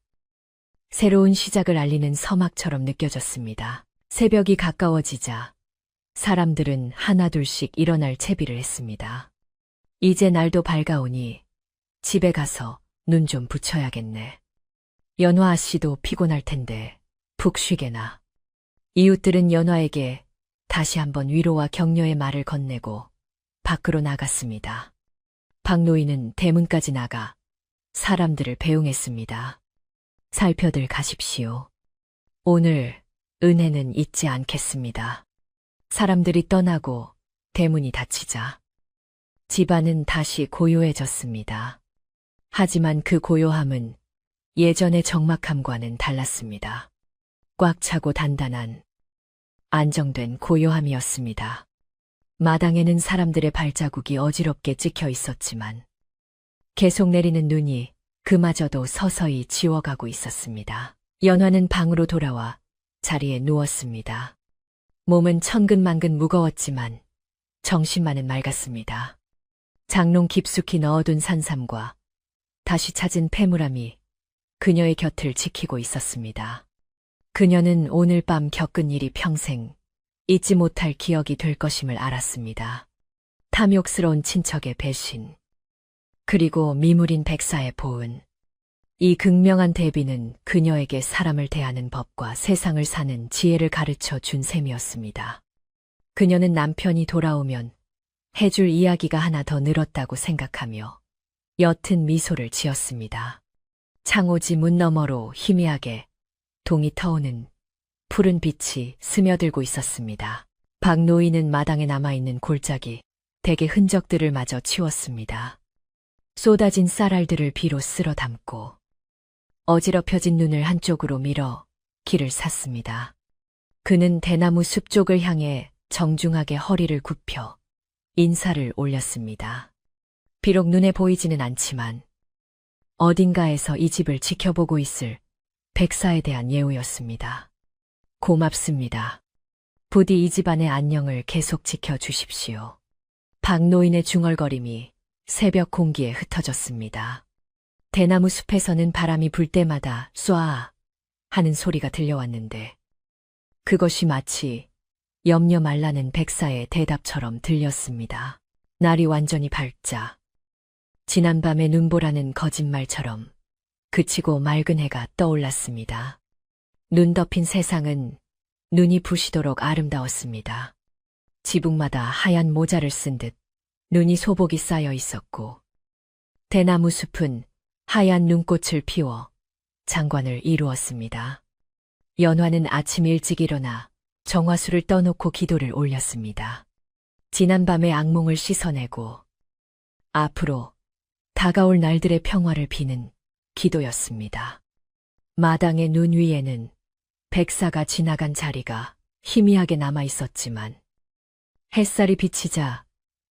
새로운 시작을 알리는 서막처럼 느껴졌습니다. 새벽이 가까워지자 사람들은 하나둘씩 일어날 채비를 했습니다. 이제 날도 밝아오니 집에 가서 눈 좀 붙여야겠네. 연화 아씨도 피곤할 텐데 푹 쉬게나. 이웃들은 연화에게 다시 한번 위로와 격려의 말을 건네고 밖으로 나갔습니다. 박노인은 대문까지 나가 사람들을 배웅했습니다. 살펴들 가십시오. 오늘 은혜는 잊지 않겠습니다. 사람들이 떠나고 대문이 닫히자 집안은 다시 고요해졌습니다. 하지만 그 고요함은 예전의 적막함과는 달랐습니다. 꽉 차고 단단한 안정된 고요함이었습니다. 마당에는 사람들의 발자국이 어지럽게 찍혀 있었지만 계속 내리는 눈이 그마저도 서서히 지워가고 있었습니다. 연화는 방으로 돌아와 자리에 누웠습니다. 몸은 천근만근 무거웠지만 정신만은 맑았습니다. 장롱 깊숙이 넣어둔 산삼과 다시 찾은 패물함이 그녀의 곁을 지키고 있었습니다. 그녀는 오늘 밤 겪은 일이 평생 잊지 못할 기억이 될 것임을 알았습니다. 탐욕스러운 친척의 배신, 그리고 미물인 백사의 보은. 이 극명한 대비는 그녀에게 사람을 대하는 법과 세상을 사는 지혜를 가르쳐 준 셈이었습니다. 그녀는 남편이 돌아오면 해줄 이야기가 하나 더 늘었다고 생각하며 옅은 미소를 지었습니다. 창호지 문 너머로 희미하게 동이 터오는 푸른 빛이 스며들고 있었습니다. 박노인은 마당에 남아있는 골짜기, 댁의 흔적들을 마저 치웠습니다. 쏟아진 쌀알들을 비로 쓸어 담고 어지럽혀진 눈을 한쪽으로 밀어 길을 샀습니다. 그는 대나무 숲 쪽을 향해 정중하게 허리를 굽혀 인사를 올렸습니다. 비록 눈에 보이지는 않지만 어딘가에서 이 집을 지켜보고 있을 백사에 대한 예우였습니다. 고맙습니다. 부디 이 집안의 안녕을 계속 지켜주십시오. 박노인의 중얼거림이 새벽 공기에 흩어졌습니다. 대나무 숲에서는 바람이 불 때마다 쏴 하는 소리가 들려왔는데 그것이 마치 염려 말라는 백사의 대답처럼 들렸습니다. 날이 완전히 밝자 지난밤의 눈보라는 거짓말처럼 그치고 맑은 해가 떠올랐습니다. 눈 덮인 세상은 눈이 부시도록 아름다웠습니다. 지붕마다 하얀 모자를 쓴 듯 눈이 소복이 쌓여 있었고, 대나무 숲은 하얀 눈꽃을 피워 장관을 이루었습니다. 연화는 아침 일찍 일어나 정화수를 떠놓고 기도를 올렸습니다. 지난밤의 악몽을 씻어내고 앞으로 다가올 날들의 평화를 비는 기도였습니다. 마당의 눈 위에는 백사가 지나간 자리가 희미하게 남아 있었지만 햇살이 비치자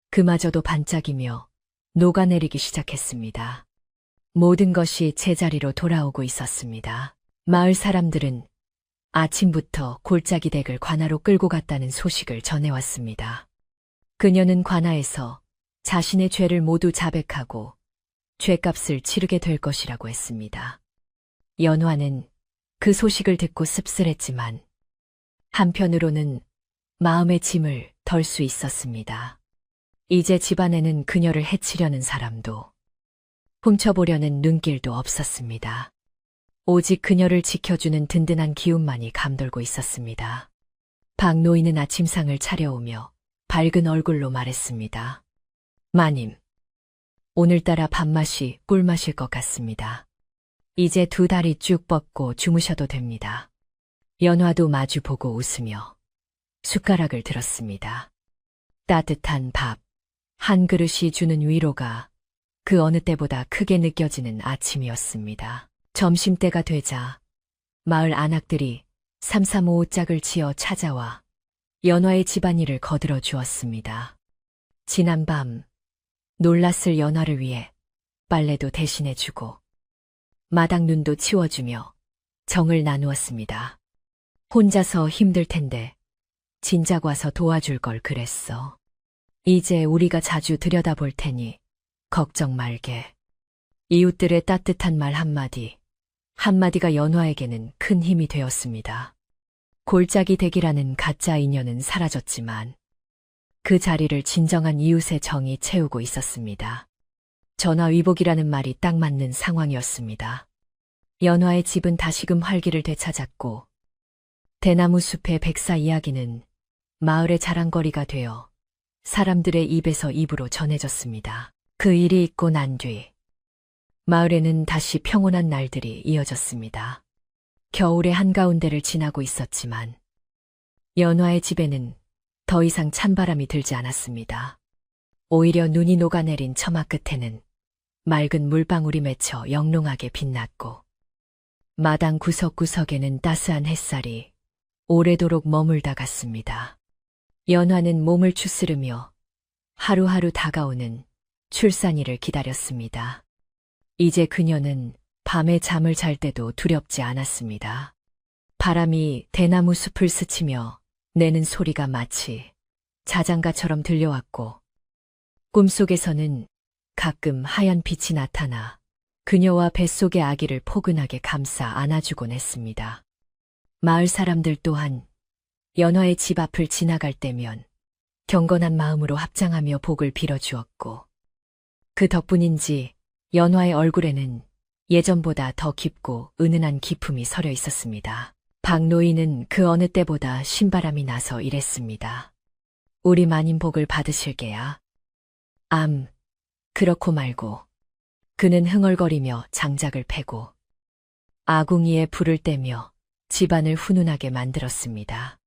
그마저도 반짝이며 녹아내리기 시작했습니다. 모든 것이 제자리로 돌아오고 있었습니다. 마을 사람들은 아침부터 골짜기 댁을 관아로 끌고 갔다는 소식을 전해왔습니다. 그녀는 관아에서 자신의 죄를 모두 자백하고 죄값을 치르게 될 것이라고 했습니다. 연화는 그 소식을 듣고 씁쓸했지만 한편으로는 마음의 짐을 덜 수 있었습니다. 이제 집안에는 그녀를 해치려는 사람도 훔쳐보려는 눈길도 없었습니다. 오직 그녀를 지켜주는 든든한 기운만이 감돌고 있었습니다. 박노인은 아침상을 차려오며 밝은 얼굴로 말했습니다. 마님, 오늘따라 밥맛이 꿀맛일 것 같습니다. 이제 두 다리 쭉 뻗고 주무셔도 됩니다. 연화도 마주보고 웃으며 숟가락을 들었습니다. 따뜻한 밥, 한 그릇이 주는 위로가 그 어느 때보다 크게 느껴지는 아침이었습니다. 점심때가 되자 마을 안악들이 삼삼오오 짝을 지어 찾아와 연화의 집안일을 거들어 주었습니다. 지난밤 놀랐을 연화를 위해 빨래도 대신해주고 마당 눈도 치워주며 정을 나누었습니다. 혼자서 힘들 텐데 진작 와서 도와줄 걸 그랬어. 이제 우리가 자주 들여다볼 테니 걱정 말게. 이웃들의 따뜻한 말 한마디, 한마디가 연화에게는 큰 힘이 되었습니다. 골짜기 댁이라는 가짜 인연은 사라졌지만 그 자리를 진정한 이웃의 정이 채우고 있었습니다. 전화위복이라는 말이 딱 맞는 상황이었습니다. 연화의 집은 다시금 활기를 되찾았고 대나무 숲의 백사 이야기는 마을의 자랑거리가 되어 사람들의 입에서 입으로 전해졌습니다. 그 일이 있고 난 뒤 마을에는 다시 평온한 날들이 이어졌습니다. 겨울의 한가운데를 지나고 있었지만 연화의 집에는 더 이상 찬바람이 들지 않았습니다. 오히려 눈이 녹아내린 처마 끝에는 맑은 물방울이 맺혀 영롱하게 빛났고 마당 구석구석에는 따스한 햇살이 오래도록 머물다 갔습니다. 연화는 몸을 추스르며 하루하루 다가오는 출산일을 기다렸습니다. 이제 그녀는 밤에 잠을 잘 때도 두렵지 않았습니다. 바람이 대나무 숲을 스치며 내는 소리가 마치 자장가처럼 들려왔고 꿈속에서는 가끔 하얀 빛이 나타나 그녀와 뱃속의 아기를 포근하게 감싸 안아주곤 했습니다. 마을 사람들 또한 연화의 집 앞을 지나갈 때면 경건한 마음으로 합장하며 복을 빌어주었고 그 덕분인지 연화의 얼굴에는 예전보다 더 깊고 은은한 기품이 서려 있었습니다. 박노인은 그 어느 때보다 신바람이 나서 이랬습니다. 우리 마님 복을 받으실게야. 그렇고 말고. 그는 흥얼거리며 장작을 패고 아궁이에 불을 떼며 집안을 훈훈하게 만들었습니다.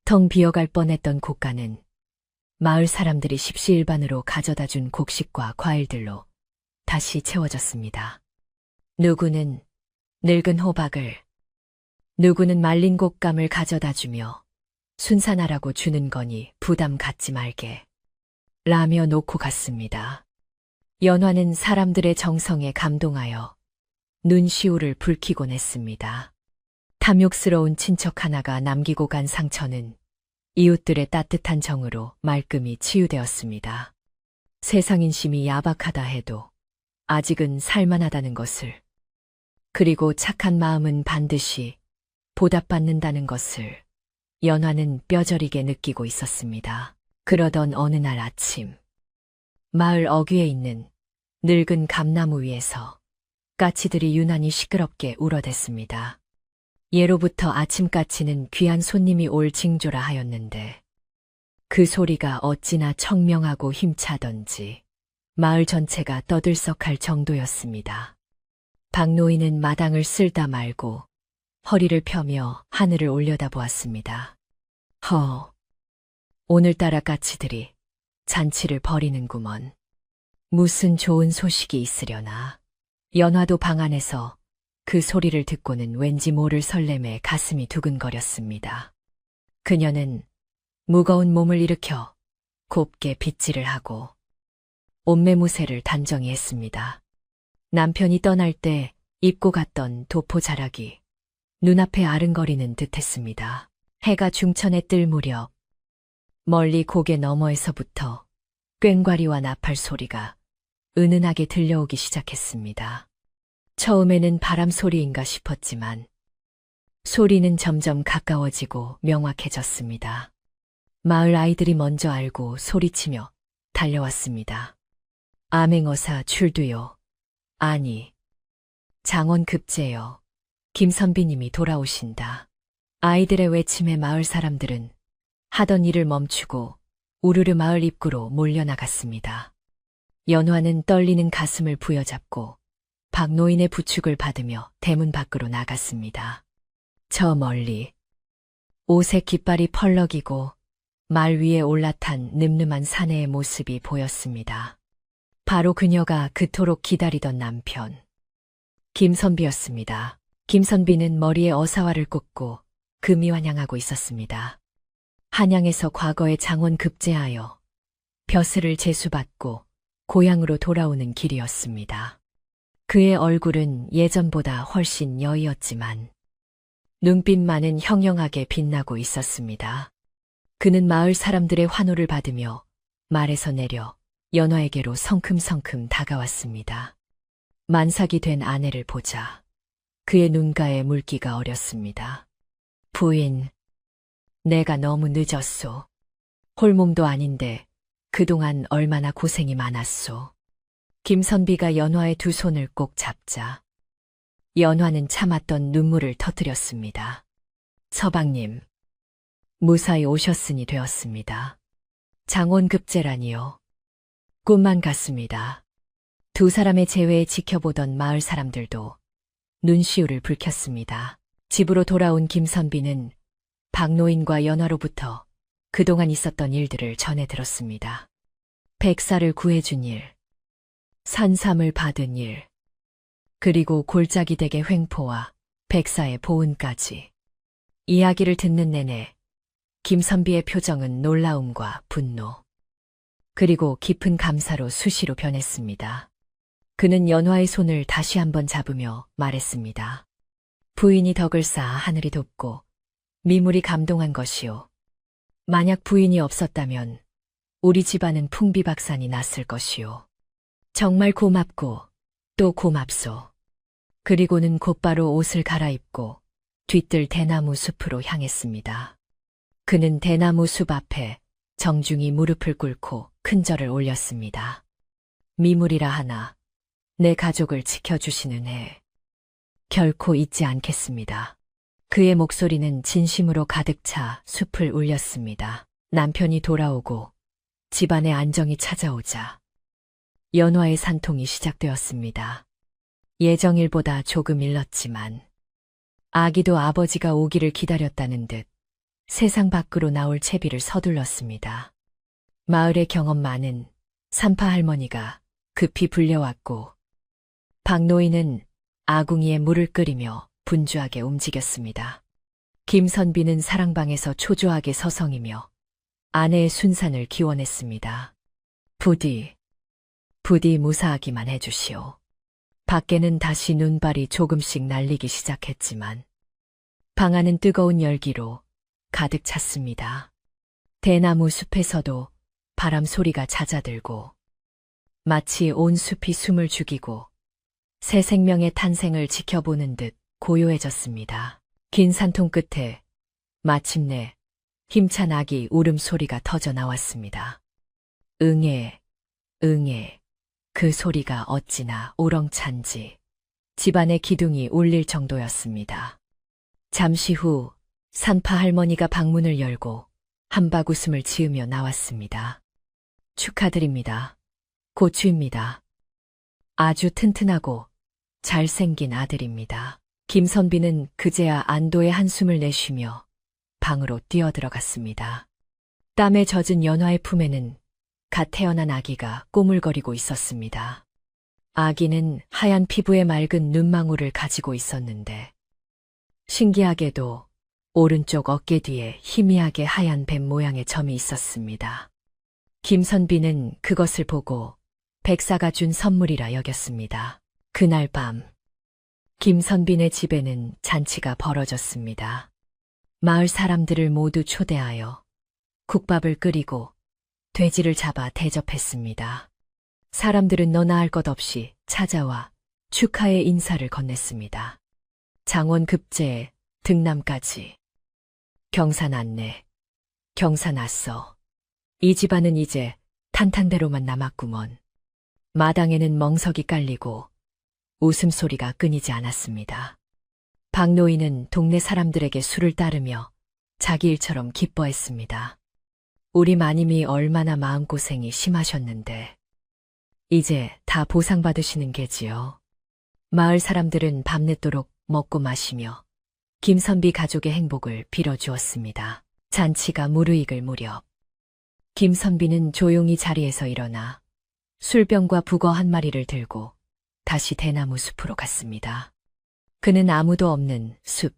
텅 비어갈 뻔했던 곳간은 마을 사람들이 십시일반으로 가져다 준 곡식과 과일들로 다시 채워졌습니다. 누구는 늙은 호박을, 누구는 말린 곶감을 가져다 주며 순산하라고 주는 거니 부담 갖지 말게 라며 놓고 갔습니다. 연화는 사람들의 정성에 감동하여 눈시울을 붉히곤 했습니다. 탐욕스러운 친척 하나가 남기고 간 상처는 이웃들의 따뜻한 정으로 말끔히 치유되었습니다. 세상 인심이 야박하다 해도 아직은 살만하다는 것을, 그리고 착한 마음은 반드시 보답받는다는 것을 연화는 뼈저리게 느끼고 있었습니다. 그러던 어느 날 아침, 마을 어귀에 있는 늙은 감나무 위에서 까치들이 유난히 시끄럽게 울어댔습니다. 예로부터 아침까치는 귀한 손님이 올 징조라 하였는데 그 소리가 어찌나 청명하고 힘차던지 마을 전체가 떠들썩할 정도였습니다. 박노인은 마당을 쓸다 말고 허리를 펴며 하늘을 올려다보았습니다. 오늘따라 까치들이 잔치를 벌이는구먼. 무슨 좋은 소식이 있으려나. 연화도 방 안에서 그 소리를 듣고는 왠지 모를 설렘에 가슴이 두근거렸습니다. 그녀는 무거운 몸을 일으켜 곱게 빗질을 하고 옷매무새를 단정히 했습니다. 남편이 떠날 때 입고 갔던 도포 자락이 눈앞에 아른거리는 듯했습니다. 해가 중천에 뜰 무렵 멀리 고개 너머에서부터 꽹과리와 나팔 소리가 은은하게 들려오기 시작했습니다. 처음에는 바람 소리인가 싶었지만 소리는 점점 가까워지고 명확해졌습니다. 마을 아이들이 먼저 알고 소리치며 달려왔습니다. 암행어사 출두요. 아니, 장원급제요. 김선비님이 돌아오신다. 아이들의 외침에 마을 사람들은 하던 일을 멈추고 우르르 마을 입구로 몰려나갔습니다. 연화는 떨리는 가슴을 부여잡고 박노인의 부축을 받으며 대문 밖으로 나갔습니다. 저 멀리 오색 깃발이 펄럭이고 말 위에 올라탄 늠름한 사내의 모습이 보였습니다. 바로 그녀가 그토록 기다리던 남편 김선비였습니다. 김선비는 머리에 어사화를 꽂고 금이 환향하고 있었습니다. 한양에서 과거에 장원 급제하여 벼슬을 제수받고 고향으로 돌아오는 길이었습니다. 그의 얼굴은 예전보다 훨씬 여의었지만 눈빛만은 형형하게 빛나고 있었습니다. 그는 마을 사람들의 환호를 받으며 말에서 내려 연화에게로 성큼성큼 다가왔습니다. 만삭이 된 아내를 보자 그의 눈가에 물기가 어렸습니다. 부인, 내가 너무 늦었소. 홀몸도 아닌데 그동안 얼마나 고생이 많았소. 김선비가 연화의 두 손을 꼭 잡자 연화는 참았던 눈물을 터뜨렸습니다. 서방님, 무사히 오셨으니 되었습니다. 장원급제라니요. 꿈만 같습니다. 두 사람의 재회에 지켜보던 마을 사람들도 눈시울을 붉혔습니다. 집으로 돌아온 김선비는 박노인과 연화로부터 그동안 있었던 일들을 전해 들었습니다. 백사를 구해준 일, 산삼을 받은 일, 그리고 골짜기 댁의 횡포와 백사의 보은까지. 이야기를 듣는 내내 김선비의 표정은 놀라움과 분노, 그리고 깊은 감사로 수시로 변했습니다. 그는 연화의 손을 다시 한번 잡으며 말했습니다. 부인이 덕을 쌓아 하늘이 돕고 미물이 감동한 것이요. 만약 부인이 없었다면 우리 집안은 풍비박산이 났을 것이요. 정말 고맙고 또 고맙소. 그리고는 곧바로 옷을 갈아입고 뒤뜰 대나무 숲으로 향했습니다. 그는 대나무 숲 앞에 정중히 무릎을 꿇고 큰 절을 올렸습니다. 미물이라 하나 내 가족을 지켜주시는 해 결코 잊지 않겠습니다. 그의 목소리는 진심으로 가득 차 숲을 울렸습니다. 남편이 돌아오고 집안에 안정이 찾아오자 연화의 산통이 시작되었습니다. 예정일보다 조금 일렀지만 아기도 아버지가 오기를 기다렸다는 듯 세상 밖으로 나올 채비를 서둘렀습니다. 마을의 경험 많은 산파 할머니가 급히 불려왔고 박노인은 아궁이에 물을 끓이며 분주하게 움직였습니다. 김선비는 사랑방에서 초조하게 서성이며 아내의 순산을 기원했습니다. 부디 무사하기만 해주시오. 밖에는 다시 눈발이 조금씩 날리기 시작했지만 방 안은 뜨거운 열기로 가득 찼습니다. 대나무 숲에서도 바람 소리가 잦아들고 마치 온 숲이 숨을 죽이고 새 생명의 탄생을 지켜보는 듯 고요해졌습니다. 긴 산통 끝에 마침내 힘찬 아기 울음소리가 터져 나왔습니다. 응애, 응애. 그 소리가 어찌나 우렁찬지 집안의 기둥이 울릴 정도였습니다. 잠시 후 산파 할머니가 방문을 열고 한박 웃음을 지으며 나왔습니다. 축하드립니다. 고추입니다. 아주 튼튼하고 잘생긴 아들입니다. 김선비는 그제야 안도의 한숨을 내쉬며 방으로 뛰어들어갔습니다. 땀에 젖은 연화의 품에는 갓 태어난 아기가 꼬물거리고 있었습니다. 아기는 하얀 피부에 맑은 눈망울을 가지고 있었는데 신기하게도 오른쪽 어깨 뒤에 희미하게 하얀 뱀 모양의 점이 있었습니다. 김선비는 그것을 보고 백사가 준 선물이라 여겼습니다. 그날 밤 김선빈의 집에는 잔치가 벌어졌습니다. 마을 사람들을 모두 초대하여 국밥을 끓이고 돼지를 잡아 대접했습니다. 사람들은 너나 할 것 없이 찾아와 축하의 인사를 건넸습니다. 장원 급제에 등남까지. 경산 안내, 경산 왔어. 이 집안은 이제 탄탄대로만 남았구먼. 마당에는 멍석이 깔리고 웃음소리가 끊이지 않았습니다. 박노인은 동네 사람들에게 술을 따르며 자기 일처럼 기뻐했습니다. 우리 마님이 얼마나 마음고생이 심하셨는데 이제 다 보상받으시는 게지요. 마을 사람들은 밤늦도록 먹고 마시며 김선비 가족의 행복을 빌어주었습니다. 잔치가 무르익을 무렵 김선비는 조용히 자리에서 일어나 술병과 북어 한 마리를 들고 다시 대나무 숲으로 갔습니다. 그는 아무도 없는 숲,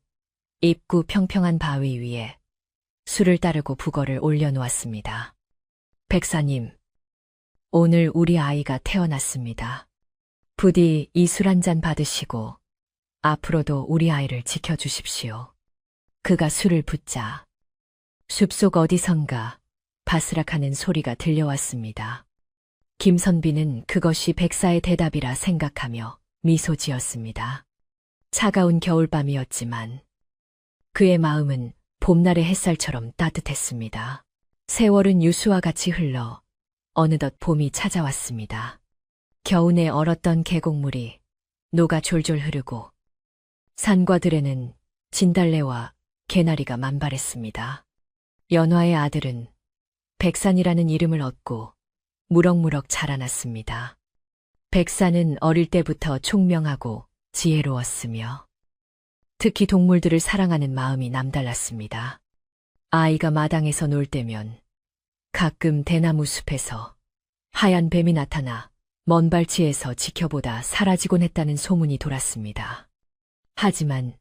입구 평평한 바위 위에 술을 따르고 북어를 올려놓았습니다. 백사님, 오늘 우리 아이가 태어났습니다. 부디 이 술 한 잔 받으시고 앞으로도 우리 아이를 지켜주십시오. 그가 술을 붓자 숲속 어디선가 바스락하는 소리가 들려왔습니다. 김선비는 그것이 백사의 대답이라 생각하며 미소 지었습니다. 차가운 겨울밤이었지만 그의 마음은 봄날의 햇살처럼 따뜻했습니다. 세월은 유수와 같이 흘러 어느덧 봄이 찾아왔습니다. 겨우내 얼었던 계곡물이 녹아 졸졸 흐르고 산과 들에는 진달래와 개나리가 만발했습니다. 연화의 아들은 백산이라는 이름을 얻고 무럭무럭 자라났습니다. 백산은 어릴 때부터 총명하고 지혜로웠으며 특히 동물들을 사랑하는 마음이 남달랐습니다. 아이가 마당에서 놀 때면 가끔 대나무 숲에서 하얀 뱀이 나타나 먼 발치에서 지켜보다 사라지곤 했다는 소문이 돌았습니다. 하지만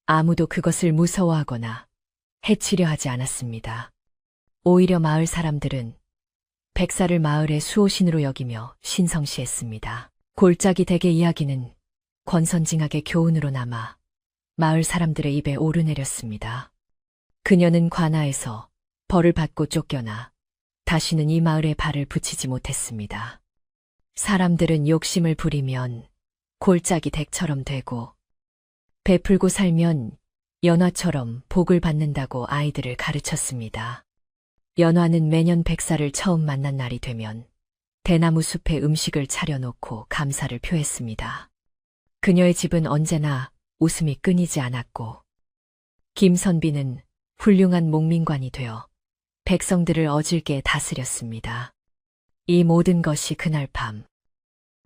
아무도 그것을 무서워하거나 해치려 하지 않았습니다. 오히려 마을 사람들은 백사를 마을의 수호신으로 여기며 신성시했습니다. 골짜기 댁의 이야기는 권선징악의 교훈으로 남아 마을 사람들의 입에 오르내렸습니다. 그녀는 관아에서 벌을 받고 쫓겨나 다시는 이 마을에 발을 붙이지 못했습니다. 사람들은 욕심을 부리면 골짜기 댁처럼 되고 베풀고 살면 연화처럼 복을 받는다고 아이들을 가르쳤습니다. 연화는 매년 백사를 처음 만난 날이 되면 대나무 숲에 음식을 차려놓고 감사를 표했습니다. 그녀의 집은 언제나 웃음이 끊이지 않았고 김선비는 훌륭한 목민관이 되어 백성들을 어질게 다스렸습니다. 이 모든 것이 그날 밤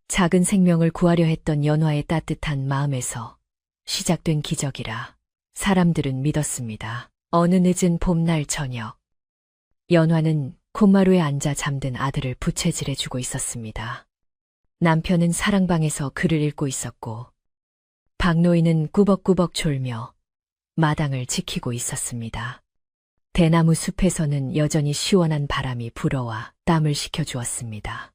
작은 생명을 구하려 했던 연화의 따뜻한 마음에서 시작된 기적이라 사람들은 믿었습니다. 어느 늦은 봄날 저녁 연화는 콧마루에 앉아 잠든 아들을 부채질해주고 있었습니다. 남편은 사랑방에서 글을 읽고 있었고 박노인은 꾸벅꾸벅 졸며 마당을 지키고 있었습니다. 대나무 숲에서는 여전히 시원한 바람이 불어와 땀을 식혀주었습니다.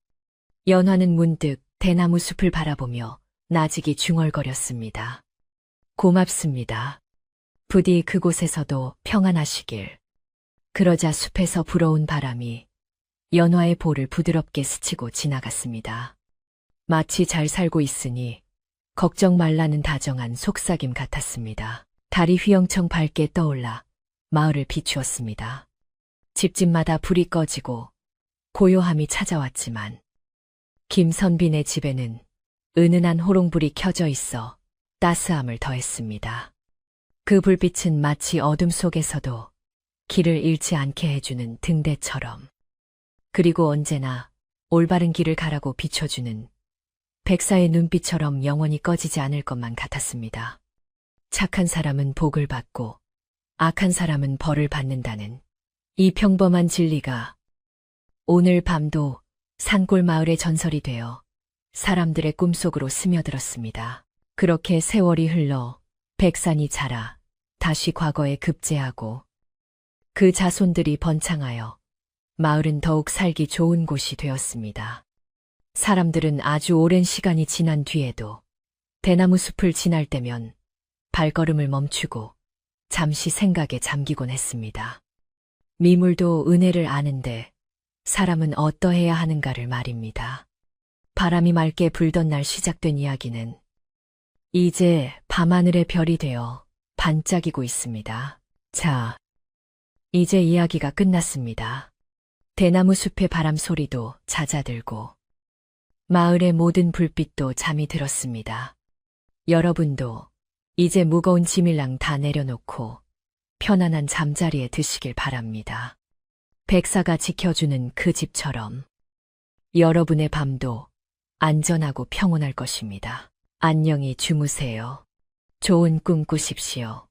연화는 문득 대나무 숲을 바라보며 나직이 중얼거렸습니다. 고맙습니다. 부디 그곳에서도 평안하시길. 그러자 숲에서 불어온 바람이 연화의 볼을 부드럽게 스치고 지나갔습니다. 마치 잘 살고 있으니 걱정 말라는 다정한 속삭임 같았습니다. 달이 휘영청 밝게 떠올라 마을을 비추었습니다. 집집마다 불이 꺼지고 고요함이 찾아왔지만 김선빈의 집에는 은은한 호롱불이 켜져 있어 따스함을 더했습니다. 그 불빛은 마치 어둠 속에서도 길을 잃지 않게 해주는 등대처럼, 그리고 언제나 올바른 길을 가라고 비춰주는 백사의 눈빛처럼 영원히 꺼지지 않을 것만 같았습니다. 착한 사람은 복을 받고 악한 사람은 벌을 받는다는 이 평범한 진리가 오늘 밤도 산골 마을의 전설이 되어 사람들의 꿈속으로 스며들었습니다. 그렇게 세월이 흘러 백산이 자라 다시 과거에 급제하고 그 자손들이 번창하여 마을은 더욱 살기 좋은 곳이 되었습니다. 사람들은 아주 오랜 시간이 지난 뒤에도 대나무 숲을 지날 때면 발걸음을 멈추고 잠시 생각에 잠기곤 했습니다. 미물도 은혜를 아는데 사람은 어떠해야 하는가를 말입니다. 바람이 맑게 불던 날 시작된 이야기는 이제 밤하늘의 별이 되어 반짝이고 있습니다. 자, 이제 이야기가 끝났습니다. 대나무 숲의 바람 소리도 잦아들고 마을의 모든 불빛도 잠이 들었습니다. 여러분도 이제 무거운 짐일랑 다 내려놓고 편안한 잠자리에 드시길 바랍니다. 백사가 지켜주는 그 집처럼 여러분의 밤도 안전하고 평온할 것입니다. 안녕히 주무세요. 좋은 꿈 꾸십시오.